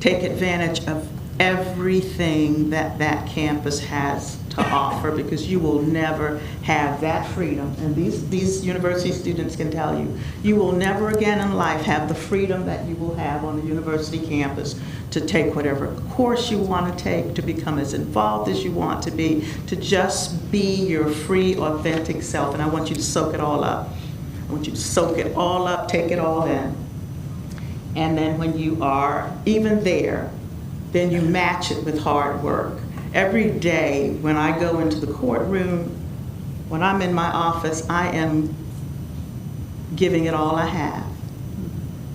take advantage of everything that that campus has to to offer, because you will never have that freedom. And these university students can tell you, you will never again in life have the freedom that you will have on the university campus to take whatever course you want to take, to become as involved as you want to be, to just be your free, authentic self. And I want you to soak it all up. I want you to soak it all up, take it all in. And then when you are even there, then you match it with hard work. Every day when I go into the courtroom, when I'm in my office, I am giving it all I have.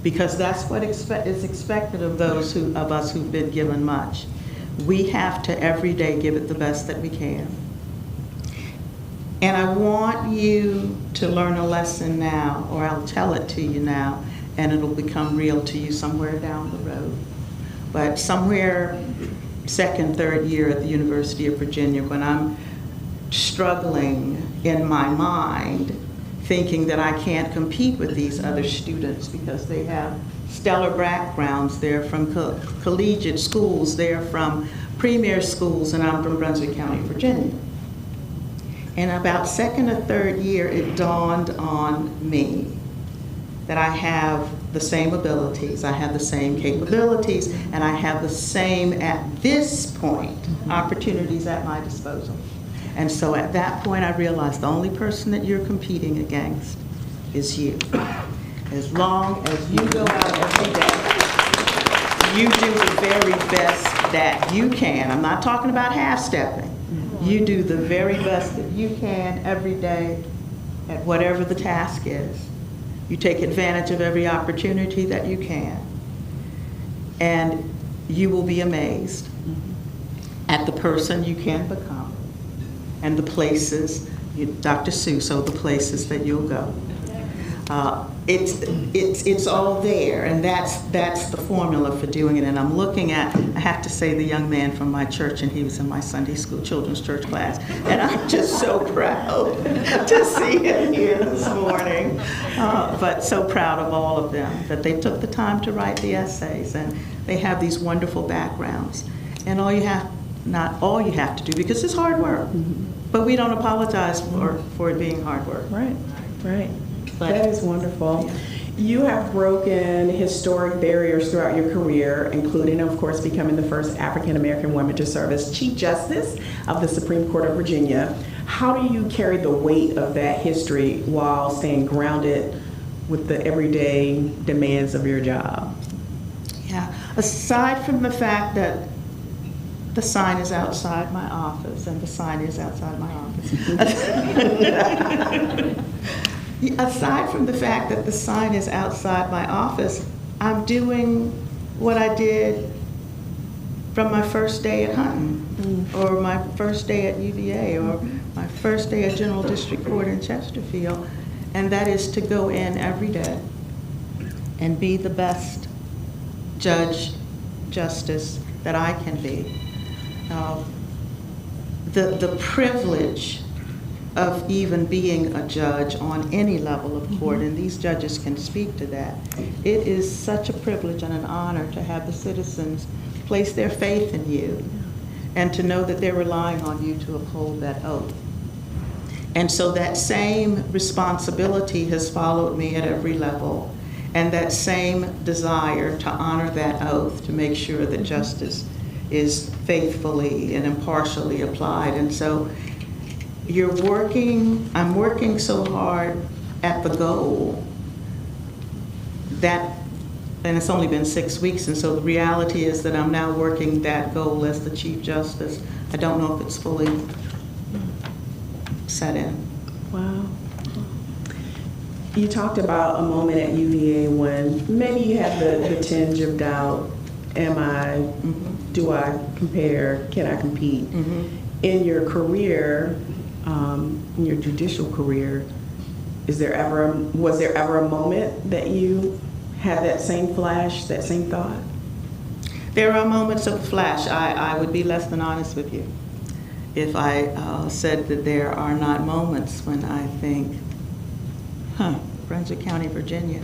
Because that's what is expected of those of us who've been given much. We have to every day give it the best that we can. And I want you to learn a lesson now, or I'll tell it to you now, and it'll become real to you somewhere down the road. But somewhere second, third year at the University of Virginia, when I'm struggling in my mind, thinking that I can't compete with these other students because they have stellar backgrounds, they're from collegiate schools, they're from premier schools, and I'm from Brunswick County, Virginia. And about second or third year, it dawned on me that I have the same abilities, I have the same capabilities, and I have the same, at this point, opportunities at my disposal. And so at that point, I realized the only person that you're competing against is you. As long as you go out every day, you do the very best that you can. I'm not talking about half-stepping. You do the very best that you can every day at whatever the task is. You take advantage of every opportunity that you can. And you will be amazed at the person you can become and the places, Dr. Suso, the places that you'll go. It's all there, and that's the formula for doing it. And I'm looking at, I have to say, the young man from my church, and he was in my Sunday school children's church class, and I'm just so proud to see him here this morning. But so proud of all of them, that they took the time to write the essays, and they have these wonderful backgrounds. And not all you have to do, because it's hard work, but we don't apologize for it being hard work. Right, right. But that is wonderful. You have broken historic barriers throughout your career, including, of course, becoming the first African-American woman to serve as Chief Justice of the Supreme Court of Virginia. How do you carry the weight of that history while staying grounded with the everyday demands of your job? Yeah, aside from the fact that the sign is outside my office, and the sign is outside my office. Aside from the fact that the sign is outside my office, I'm doing what I did from my first day at Hunton, or my first day at UVA, or my first day at General District Court in Chesterfield, and that is to go in every day and be the best justice that I can be. The privilege of even being a judge on any level of court, and these judges can speak to that. It is such a privilege and an honor to have the citizens place their faith in you and to know that they're relying on you to uphold that oath. And so that same responsibility has followed me at every level, and that same desire to honor that oath, to make sure that justice is faithfully and impartially applied. And so I'm working so hard at the goal that, and it's only been 6 weeks, and so the reality is that I'm now working that goal as the Chief Justice. I don't know if it's fully set in. Wow. You talked about a moment at UVA when maybe you had the tinge of doubt. Do I compare? Can I compete? In your career, in your judicial career, was there ever a moment that you had that same flash, that same thought? There are moments of flash. I would be less than honest with you if I said that there are not moments when I think, Brunswick County, Virginia,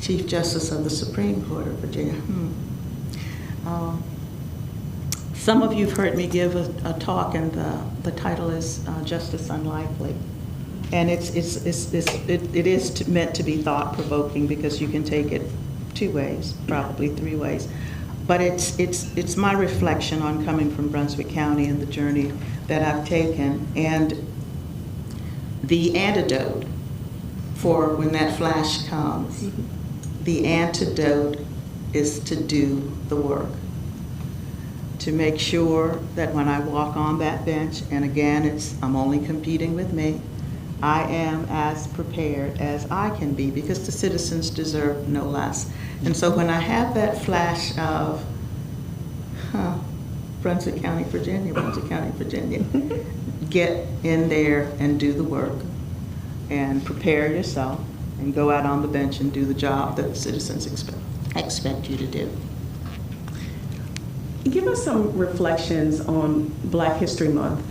Chief Justice of the Supreme Court of Virginia. Some of you've heard me give a talk, and the title is Justice Unlikely. And it is meant to be thought-provoking, because you can take it two ways, probably three ways. But it's my reflection on coming from Brunswick County and the journey that I've taken. And the antidote for when that flash comes, the antidote is to do the work. To make sure that when I walk on that bench, and again, I'm only competing with me, I am as prepared as I can be, because the citizens deserve no less. And so when I have that flash of, Brunswick County, Virginia, get in there and do the work and prepare yourself and go out on the bench and do the job that the citizens expect you to do. Give us some reflections on Black History Month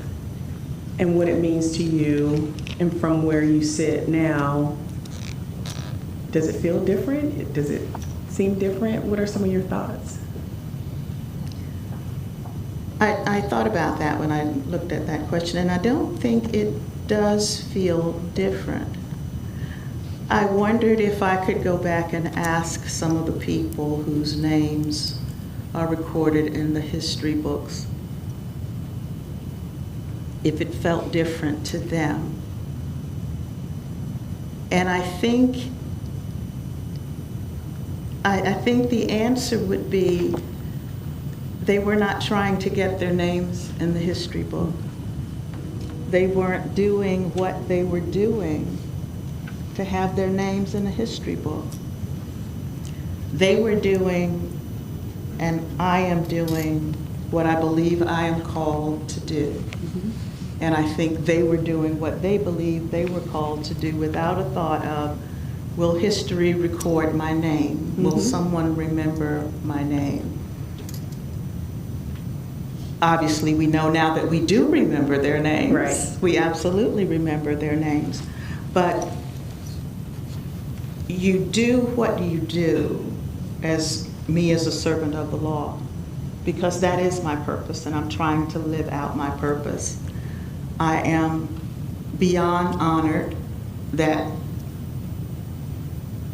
and what it means to you, and from where you sit now. Does it feel different? Does it seem different? What are some of your thoughts? I thought about that when I looked at that question, and I don't think it does feel different. I wondered if I could go back and ask some of the people whose names are recorded in the history books if it felt different to them. And I think the answer would be they were not trying to get their names in the history book. They weren't doing what they were doing to have their names in the history book. They were doing, and I am doing, what I believe I am called to do. Mm-hmm. And I think they were doing what they believed they were called to do, without a thought of, will history record my name? Mm-hmm. Will someone remember my name? Obviously, we know now that we do remember their names. Right. We absolutely remember their names. But you do what you do as me as a servant of the law, because that is my purpose, and I'm trying to live out my purpose. I am beyond honored that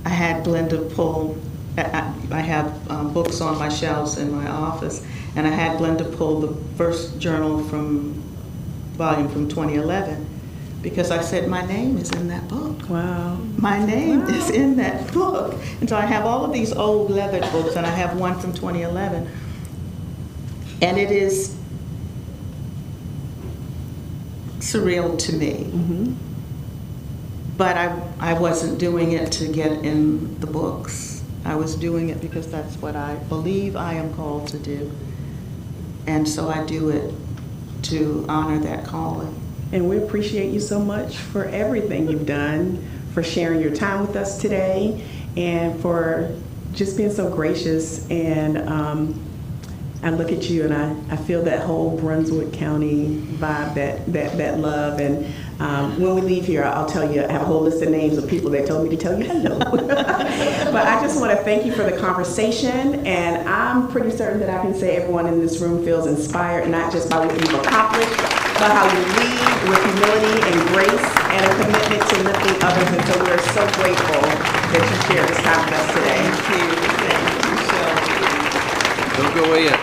I had Glenda pull, I have books on my shelves in my office, and I had Glenda pull the first volume from 2011, because I said my name is in that book. Wow. My name is in that book. And so I have all of these old leathered books, and I have one from 2011. And it is surreal to me. Mm-hmm. But I wasn't doing it to get in the books. I was doing it because that's what I believe I am called to do. And so I do it to honor that calling. And we appreciate you so much for everything you've done, for sharing your time with us today, and for just being so gracious. And I look at you and I feel that whole Brunswick County vibe, that love. And when we leave here, I'll tell you, I have a whole list of names of people that told me to tell you hello. But I just want to thank you for the conversation, and I'm pretty certain that I can say everyone in this room feels inspired, not just by what you've accomplished, but how you lead with humility and grace and a commitment to lifting others. And so we're so grateful that you shared this time with us today. Thank you, Shelby. Don't go away yet.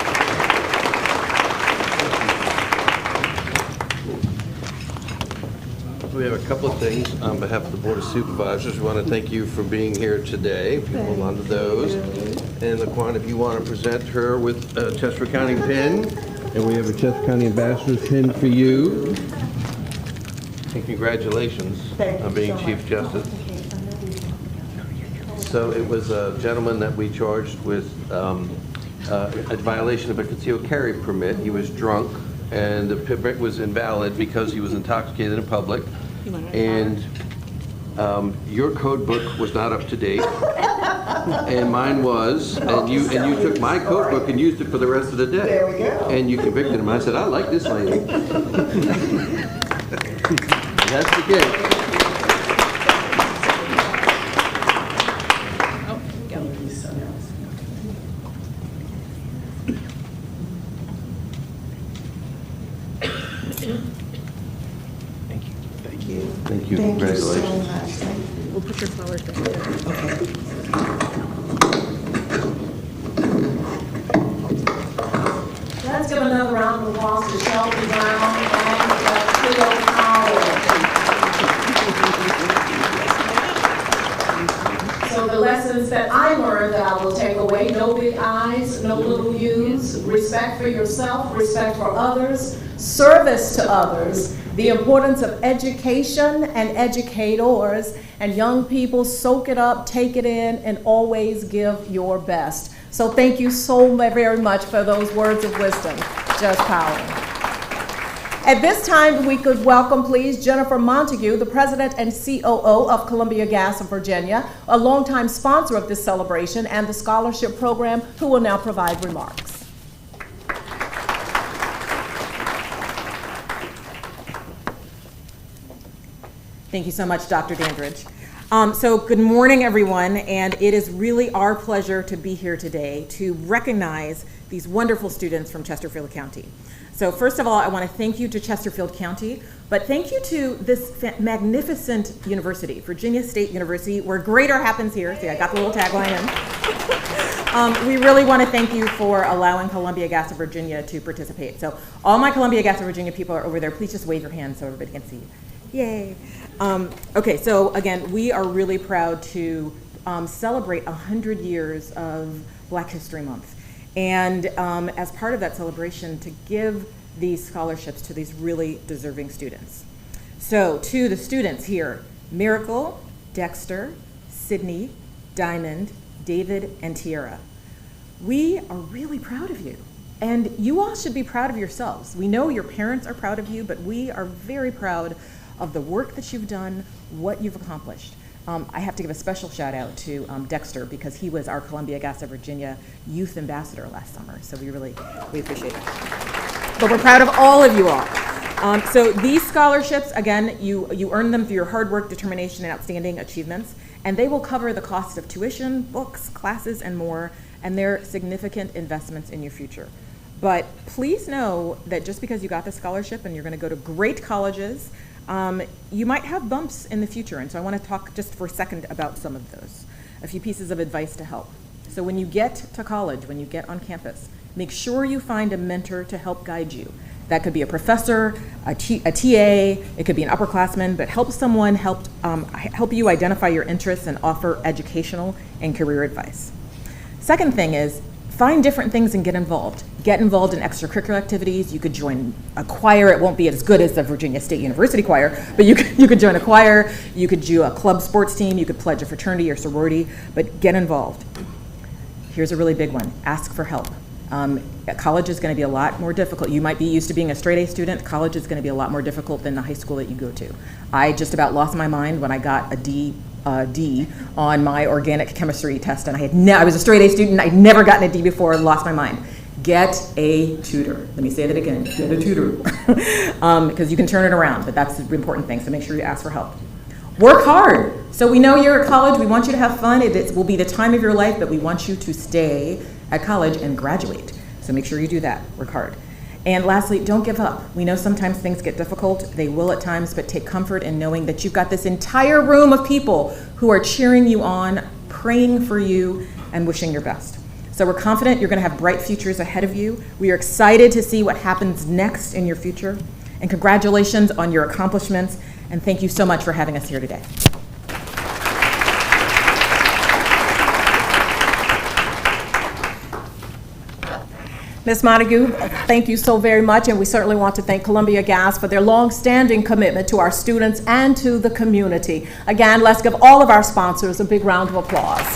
We have a couple of things on behalf of the Board of Supervisors. We want to thank you for being here today. If you hold on to those. And Laquan, if you want to present her with a Chester County pin. And we have a Chester County Ambassador's pin for you. And congratulations on being Chief Justice. So it was a gentleman that we charged with a violation of a concealed carry permit. He was drunk, and the permit was invalid because he was intoxicated in public. And your code book was not up to date, and mine was, and you took my code book and used it for the rest of the day. There we go. And you convicted him. I said, I like this lady. That's the case. Oh, go. Congratulations. We'll put your flowers back there. Let's give another round of applause to Shelby Brown and CLEO Powell. So the lessons that I learned that I will take away: no big I's, no little U's, respect for yourself, respect for others, service to others, the importance of education and educators, and young people, soak it up, take it in, and always give your best. So thank you so very much for those words of wisdom, Judge Powell. At this time, we could welcome, please, Jennifer Montague, the President and COO of Columbia Gas of Virginia, a longtime sponsor of this celebration and the scholarship program, who will now provide remarks. Thank you so much, Dr. Dandridge. So good morning, everyone, and it is really our pleasure to be here today to recognize these wonderful students from Chesterfield County. So first of all, I want to thank you to Chesterfield County, but thank you to this magnificent university, Virginia State University, where greater happens here. See, I got the little tagline in. We really want to thank you for allowing Columbia Gas of Virginia to participate. So all my Columbia Gas of Virginia people are over there. Please just wave your hands so everybody can see you. Yay. Okay, so again, we are really proud to celebrate 100 years of Black History Month. And as part of that celebration, to give these scholarships to these really deserving students. So to the students here, Miracle, Dexter, Sydney, Diamond, David, and Tiara, we are really proud of you. And you all should be proud of yourselves. We know your parents are proud of you, but we are very proud of the work that you've done, what you've accomplished. I have to give a special shout out to Dexter, because he was our Columbia Gas of Virginia Youth Ambassador last summer, so we appreciate that. But we're proud of all of you all. So these scholarships, again, you earn them through your hard work, determination, and outstanding achievements, and they will cover the cost of tuition, books, classes, and more, and they're significant investments in your future. But please know that just because you got the scholarship and you're going to go to great colleges, you might have bumps in the future, and so I want to talk just for a second about some of those. A few pieces of advice to help. So when you get to college, when you get on campus, make sure you find a mentor to help guide you. That could be a professor, a TA, it could be an upperclassman, but help someone help you identify your interests and offer educational and career advice. Second thing is, find different things and get involved. Get involved in extracurricular activities. You could join a choir. It won't be as good as the Virginia State University choir, but you could join a choir. You could do a club sports team. You could pledge a fraternity or sorority, but get involved. Here's a really big one. Ask for help. College is going to be a lot more difficult. You might be used to being a straight A student. College is going to be a lot more difficult than the high school that you go to. I just about lost my mind when I got a D on my organic chemistry test, and I was a straight A student. I'd never gotten a D before, lost my mind. Get a tutor. Let me say that again, get a tutor. Because you can turn it around, but that's the important thing, so make sure you ask for help. Work hard. So we know you're at college, we want you to have fun. It will be the time of your life, but we want you to stay at college and graduate. So make sure you do that, work hard. And lastly, don't give up. We know sometimes things get difficult, they will at times, but take comfort in knowing that you've got this entire room of people who are cheering you on, praying for you, and wishing your best. So we're confident you're going to have bright futures ahead of you. We are excited to see what happens next in your future. And congratulations on your accomplishments. And thank you so much for having us here today. Ms. Montague, thank you so very much, and we certainly want to thank Columbia Gas for their long-standing commitment to our students and to the community. Again, let's give all of our sponsors a big round of applause.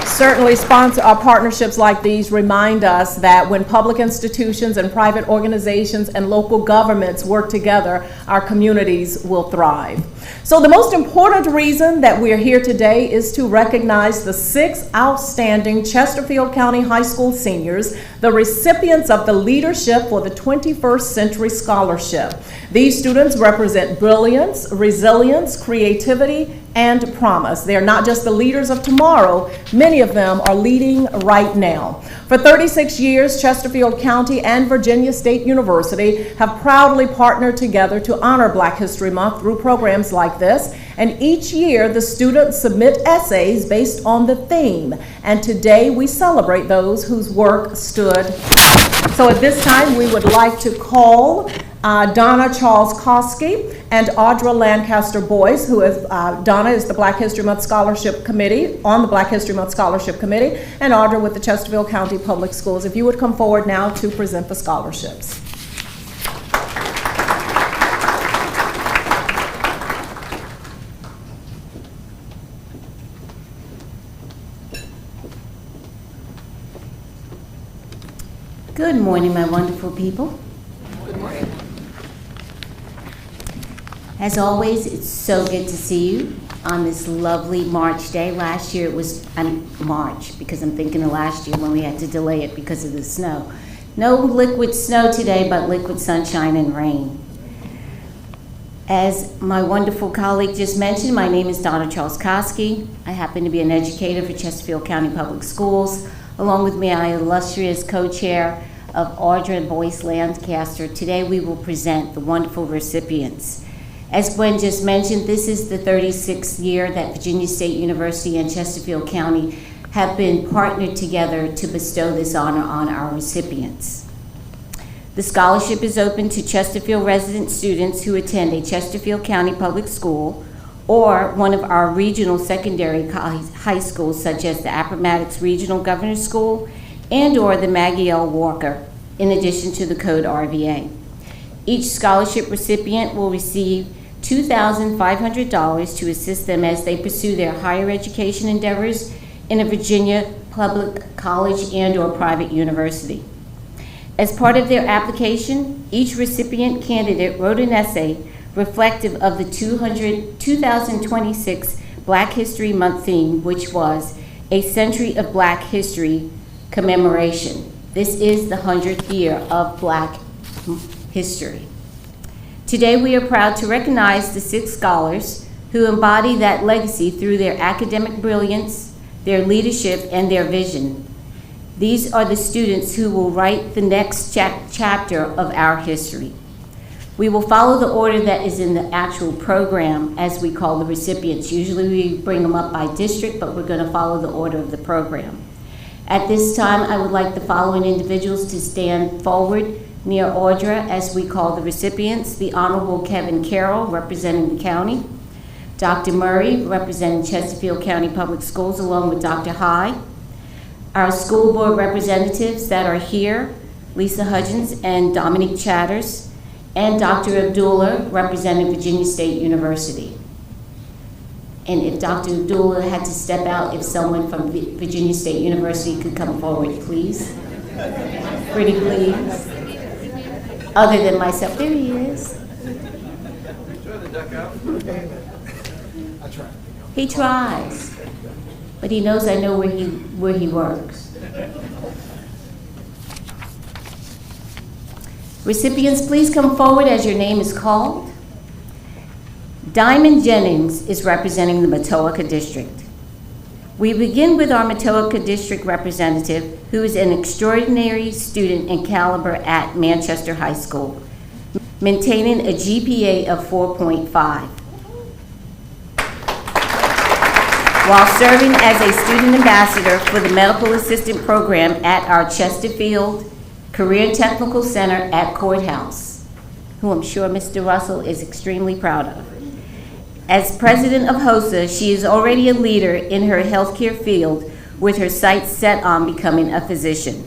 Certainly, partnerships like these remind us that when public institutions and private organizations and local governments work together, our communities will thrive. So the most important reason that we are here today is to recognize the 6 outstanding Chesterfield County High School seniors, the recipients of the Leadership for the 21st Century Scholarship. These students represent brilliance, resilience, creativity, and promise. They are not just the leaders of tomorrow. Many of of them are leading right now. For 36 years, Chesterfield County and Virginia State University have proudly partnered together to honor Black History Month through programs like this. And each year, the students submit essays based on the theme. And today, we celebrate those whose work stood. So at this time, we would like to call Donna Charles Koski and Audra Lancaster Boyce, who is, Donna is the Black History Month Scholarship Committee, on the Black History Month Scholarship Committee, and Audra with the Chesterfield County Public Schools. If you would come forward now to present the scholarships. Good morning, my wonderful people. Good morning. As always, it's so good to see you on this lovely March day. Last year it was March, because I'm thinking of last year when we had to delay it because of the snow. No liquid snow today, but liquid sunshine and rain. As my wonderful colleague just mentioned, my name is Donna Charles Koski. I happen to be an educator for Chesterfield County Public Schools. Along with me, I am illustrious co-chair of Audra Boyce Lancaster. Today we will present the wonderful recipients. As Gwen just mentioned, this is the 36th year that Virginia State University and Chesterfield County have been partnered together to bestow this honor on our recipients. The scholarship is open to Chesterfield resident students who attend a Chesterfield County public school or one of our regional secondary high schools, such as the Appomattox Regional Governor's School and or the Maggie L. Walker, in addition to the Code RVA. Each scholarship recipient will receive $2,500 to assist them as they pursue their higher education endeavors in a Virginia public college and or private university. As part of their application, each recipient candidate wrote an essay reflective of the 2026 Black History Month theme, which was A Century of Black History Commemoration. This is the 100th year of Black history. Today we are proud to recognize the 6 scholars who embody that legacy through their academic brilliance, their leadership, and their vision. These are the students who will write the next chapter of our history. We will follow the order that is in the actual program as we call the recipients. Usually we bring them up by district, but we're going to follow the order of the program. At this time, I would like the following individuals to stand forward near Audra as we call the recipients: the Honorable Kevin Carroll, representing the county; Dr. Murray, representing Chesterfield County Public Schools, along with Dr. High; our school board representatives that are here, Lisa Hudgens and Dominique Chatters; and Dr. Abdullah, representing Virginia State University. And if Dr. Abdullah had to step out, if someone from Virginia State University could come forward, please. Pretty please. Other than myself, there he is. He tries, but he knows I know where he works. Recipients, please come forward as your name is called. Diamond Jennings is representing the Matoaka District. We begin with our Matoaka District representative, who is an extraordinary student in caliber at Manchester High School, maintaining a GPA of 4.5. While serving as a student ambassador for the medical assistant program at our Chesterfield Career Technical Center at Courthouse, who I'm sure Mr. Russell is extremely proud of. As president of HOSA, she is already a leader in her healthcare field, with her sights set on becoming a physician.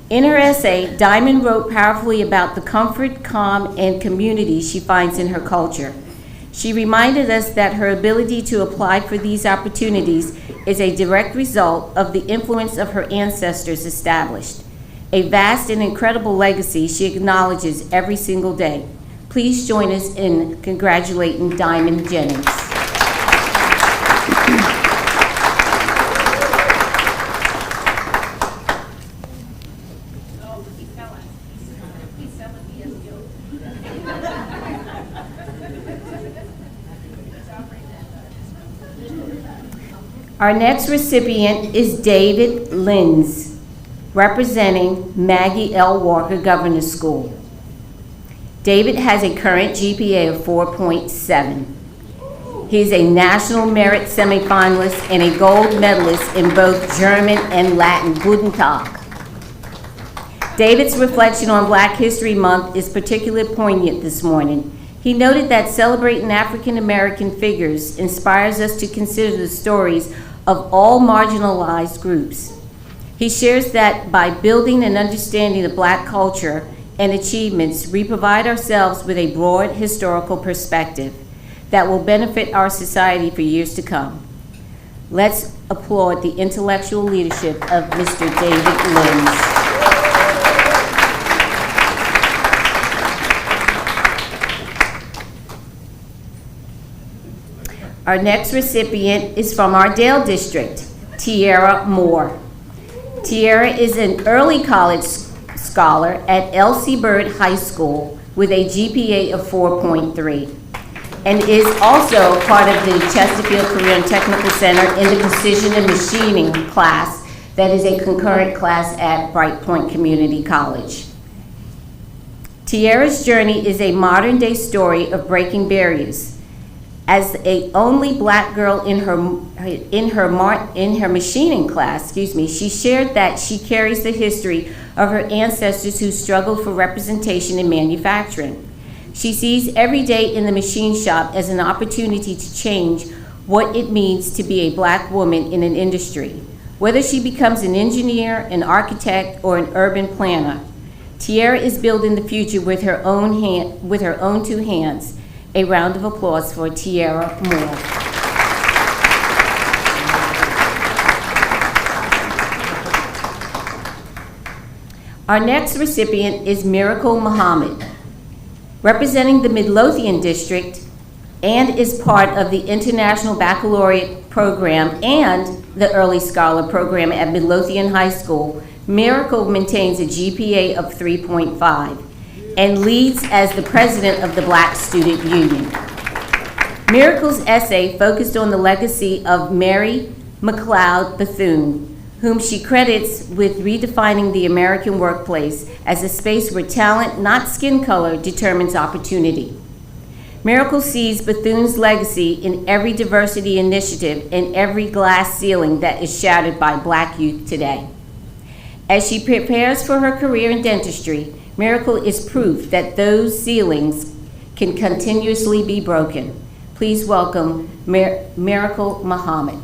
In her essay, Diamond wrote powerfully about the comfort, calm, and community she finds in her culture. She reminded us that her ability to apply for these opportunities is a direct result of the influence of her ancestors established. A vast and incredible legacy she acknowledges every single day. Please join us in congratulating Diamond Jennings. Our next recipient is David Linz, representing Maggie L. Walker Governor's School. David has a current GPA of 4.7. He is a National Merit semifinalist and a gold medalist in both German and Latin. Guten Tag. David's reflection on Black History Month is particularly poignant this morning. He noted that celebrating African American figures inspires us to consider the stories of all marginalized groups. He shares that by building and understanding the Black culture and achievements, we provide ourselves with a broad historical perspective that will benefit our society for years to come. Let's applaud the intellectual leadership of Mr. David Linz. Our next recipient is from our Dale District, Tiara Moore. Tiara is an early college scholar at L.C. Byrd High School with a GPA of 4.3 and is also part of the Chesterfield Career and Technical Center in the Precision and Machining class that is a concurrent class at Bright Point Community College. Tiara's journey is a modern-day story of breaking barriers. As a only Black girl in her machining class, she shared that she carries the history of her ancestors who struggled for representation in manufacturing. She sees every day in the machine shop as an opportunity to change what it means to be a Black woman in an industry. Whether she becomes an engineer, an architect, or an urban planner, Tiara is building the future with her own two hands. A round of applause for Tiara Moore. Our next recipient is Miracle Muhammad, representing the Midlothian District and is part of the International Baccalaureate Program and the Early Scholar Program at Midlothian High School. Miracle maintains a GPA of 3.5. and leads as the president of the Black Student Union. Miracle's essay focused on the legacy of Mary McLeod Bethune, whom she credits with redefining the American workplace as a space where talent, not skin color, determines opportunity. Miracle sees Bethune's legacy in every diversity initiative and every glass ceiling that is shattered by Black youth today. As she prepares for her career in dentistry, Miracle is proof that those ceilings can continuously be broken. Please welcome Miracle Muhammad.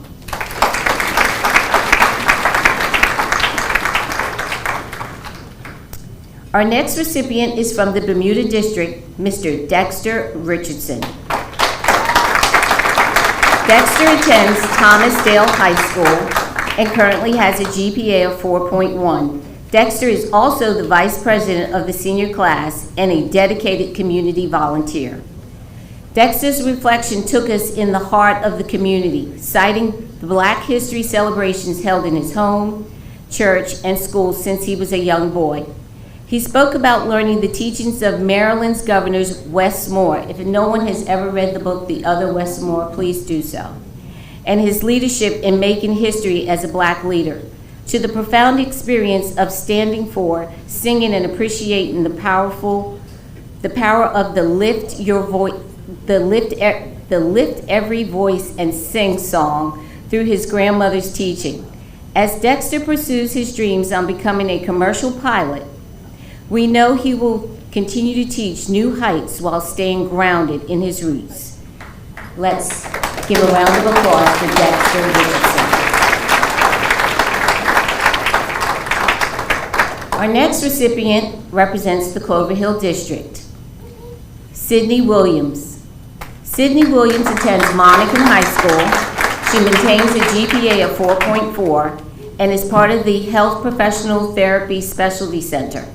Our next recipient is from the Bermuda District, Mr. Dexter Richardson. Dexter attends Thomas Dale High School and currently has a GPA of 4.1. Dexter is also the vice president of the senior class and a dedicated community volunteer. Dexter's reflection took us in the heart of the community, citing the Black history celebrations held in his home, church, and school since he was a young boy. He spoke about learning the teachings of Maryland's governors Wes Moore. If no one has ever read the book, The Other Wes Moore, please do so. And his leadership in making history as a Black leader. To the profound experience of standing for, singing, and appreciating the power of the lift every voice and sing song through his grandmother's teaching. As Dexter pursues his dreams on becoming a commercial pilot, we know he will continue to teach new heights while staying grounded in his roots. Let's give a round of applause for Dexter Richardson. Our next recipient represents the Clover Hill District, Sydney Williams. Sydney Williams attends Monacan High School. She maintains a GPA of 4.4 and is part of the Health Professional Therapy Specialty Center.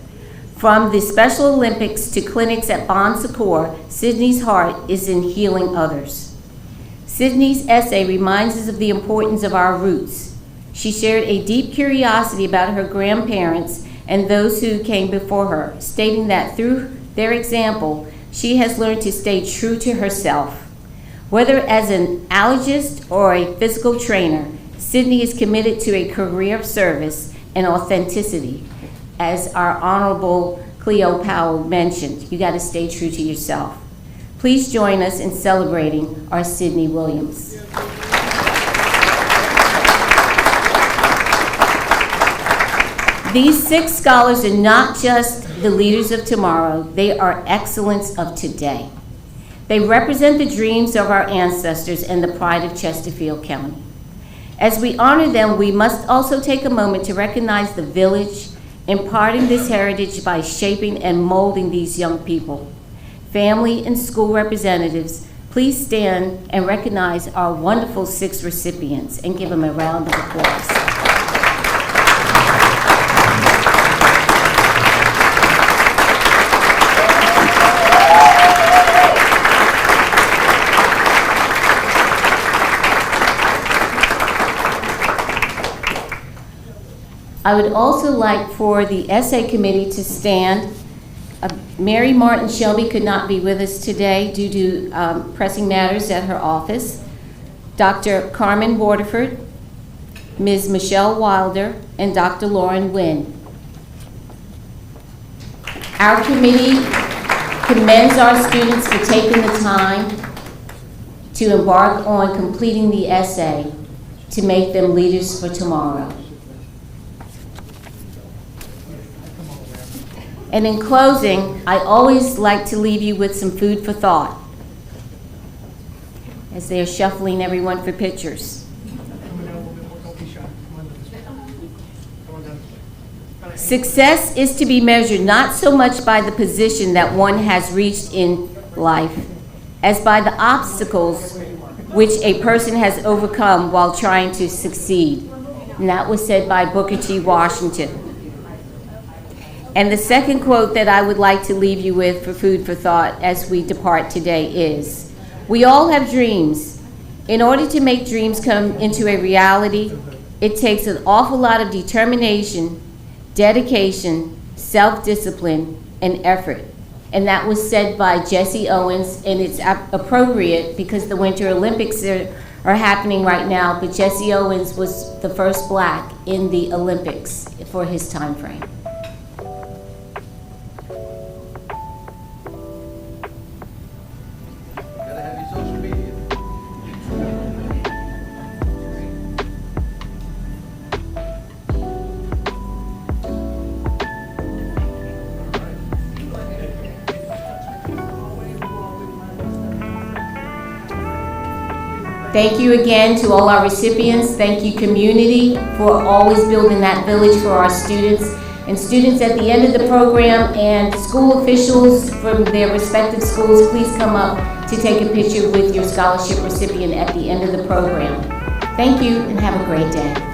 From the Special Olympics to clinics at Bon Secours, Sydney's heart is in healing others. Sydney's essay reminds us of the importance of our roots. She shared a deep curiosity about her grandparents and those who came before her, stating that through their example, she has learned to stay true to herself. Whether as an allergist or a physical trainer, Sydney is committed to a career of service and authenticity. As our Honorable CLEO Powell mentioned, you got to stay true to yourself. Please join us in celebrating our Sydney Williams. These 6 scholars are not just the leaders of tomorrow, they are excellence of today. They represent the dreams of our ancestors and the pride of Chesterfield County. As we honor them, we must also take a moment to recognize the village, imparting this heritage by shaping and molding these young people. Family and school representatives, please stand and recognize our wonderful 6 recipients and give them a round of applause. I would also like for the essay committee to stand. Mary Martin Shelby could not be with us today due to pressing matters at her office. Dr. Carmen Waterford, Ms. Michelle Wilder, and Dr. Lauren Wynn. Our committee commends our students for taking the time to embark on completing the essay to make them leaders for tomorrow. And in closing, I always like to leave you with some food for thought as they are shuffling everyone for pictures. Success is to be measured not so much by the position that one has reached in life as by the obstacles which a person has overcome while trying to succeed. And that was said by Booker T. Washington. And the second quote that I would like to leave you with for food for thought as we depart today is, we all have dreams. In order to make dreams come into a reality, it takes an awful lot of determination, dedication, self-discipline, and effort. And that was said by Jesse Owens, and it's appropriate because the Winter Olympics are happening right now, but Jesse Owens was the first Black in the Olympics for his time frame. Thank you again to all our recipients. Thank you, community, for always building that village for our students. And students at the end of the program and school officials from their respective schools, please come up to take a picture with your scholarship recipient at the end of the program. Thank you and have a great day.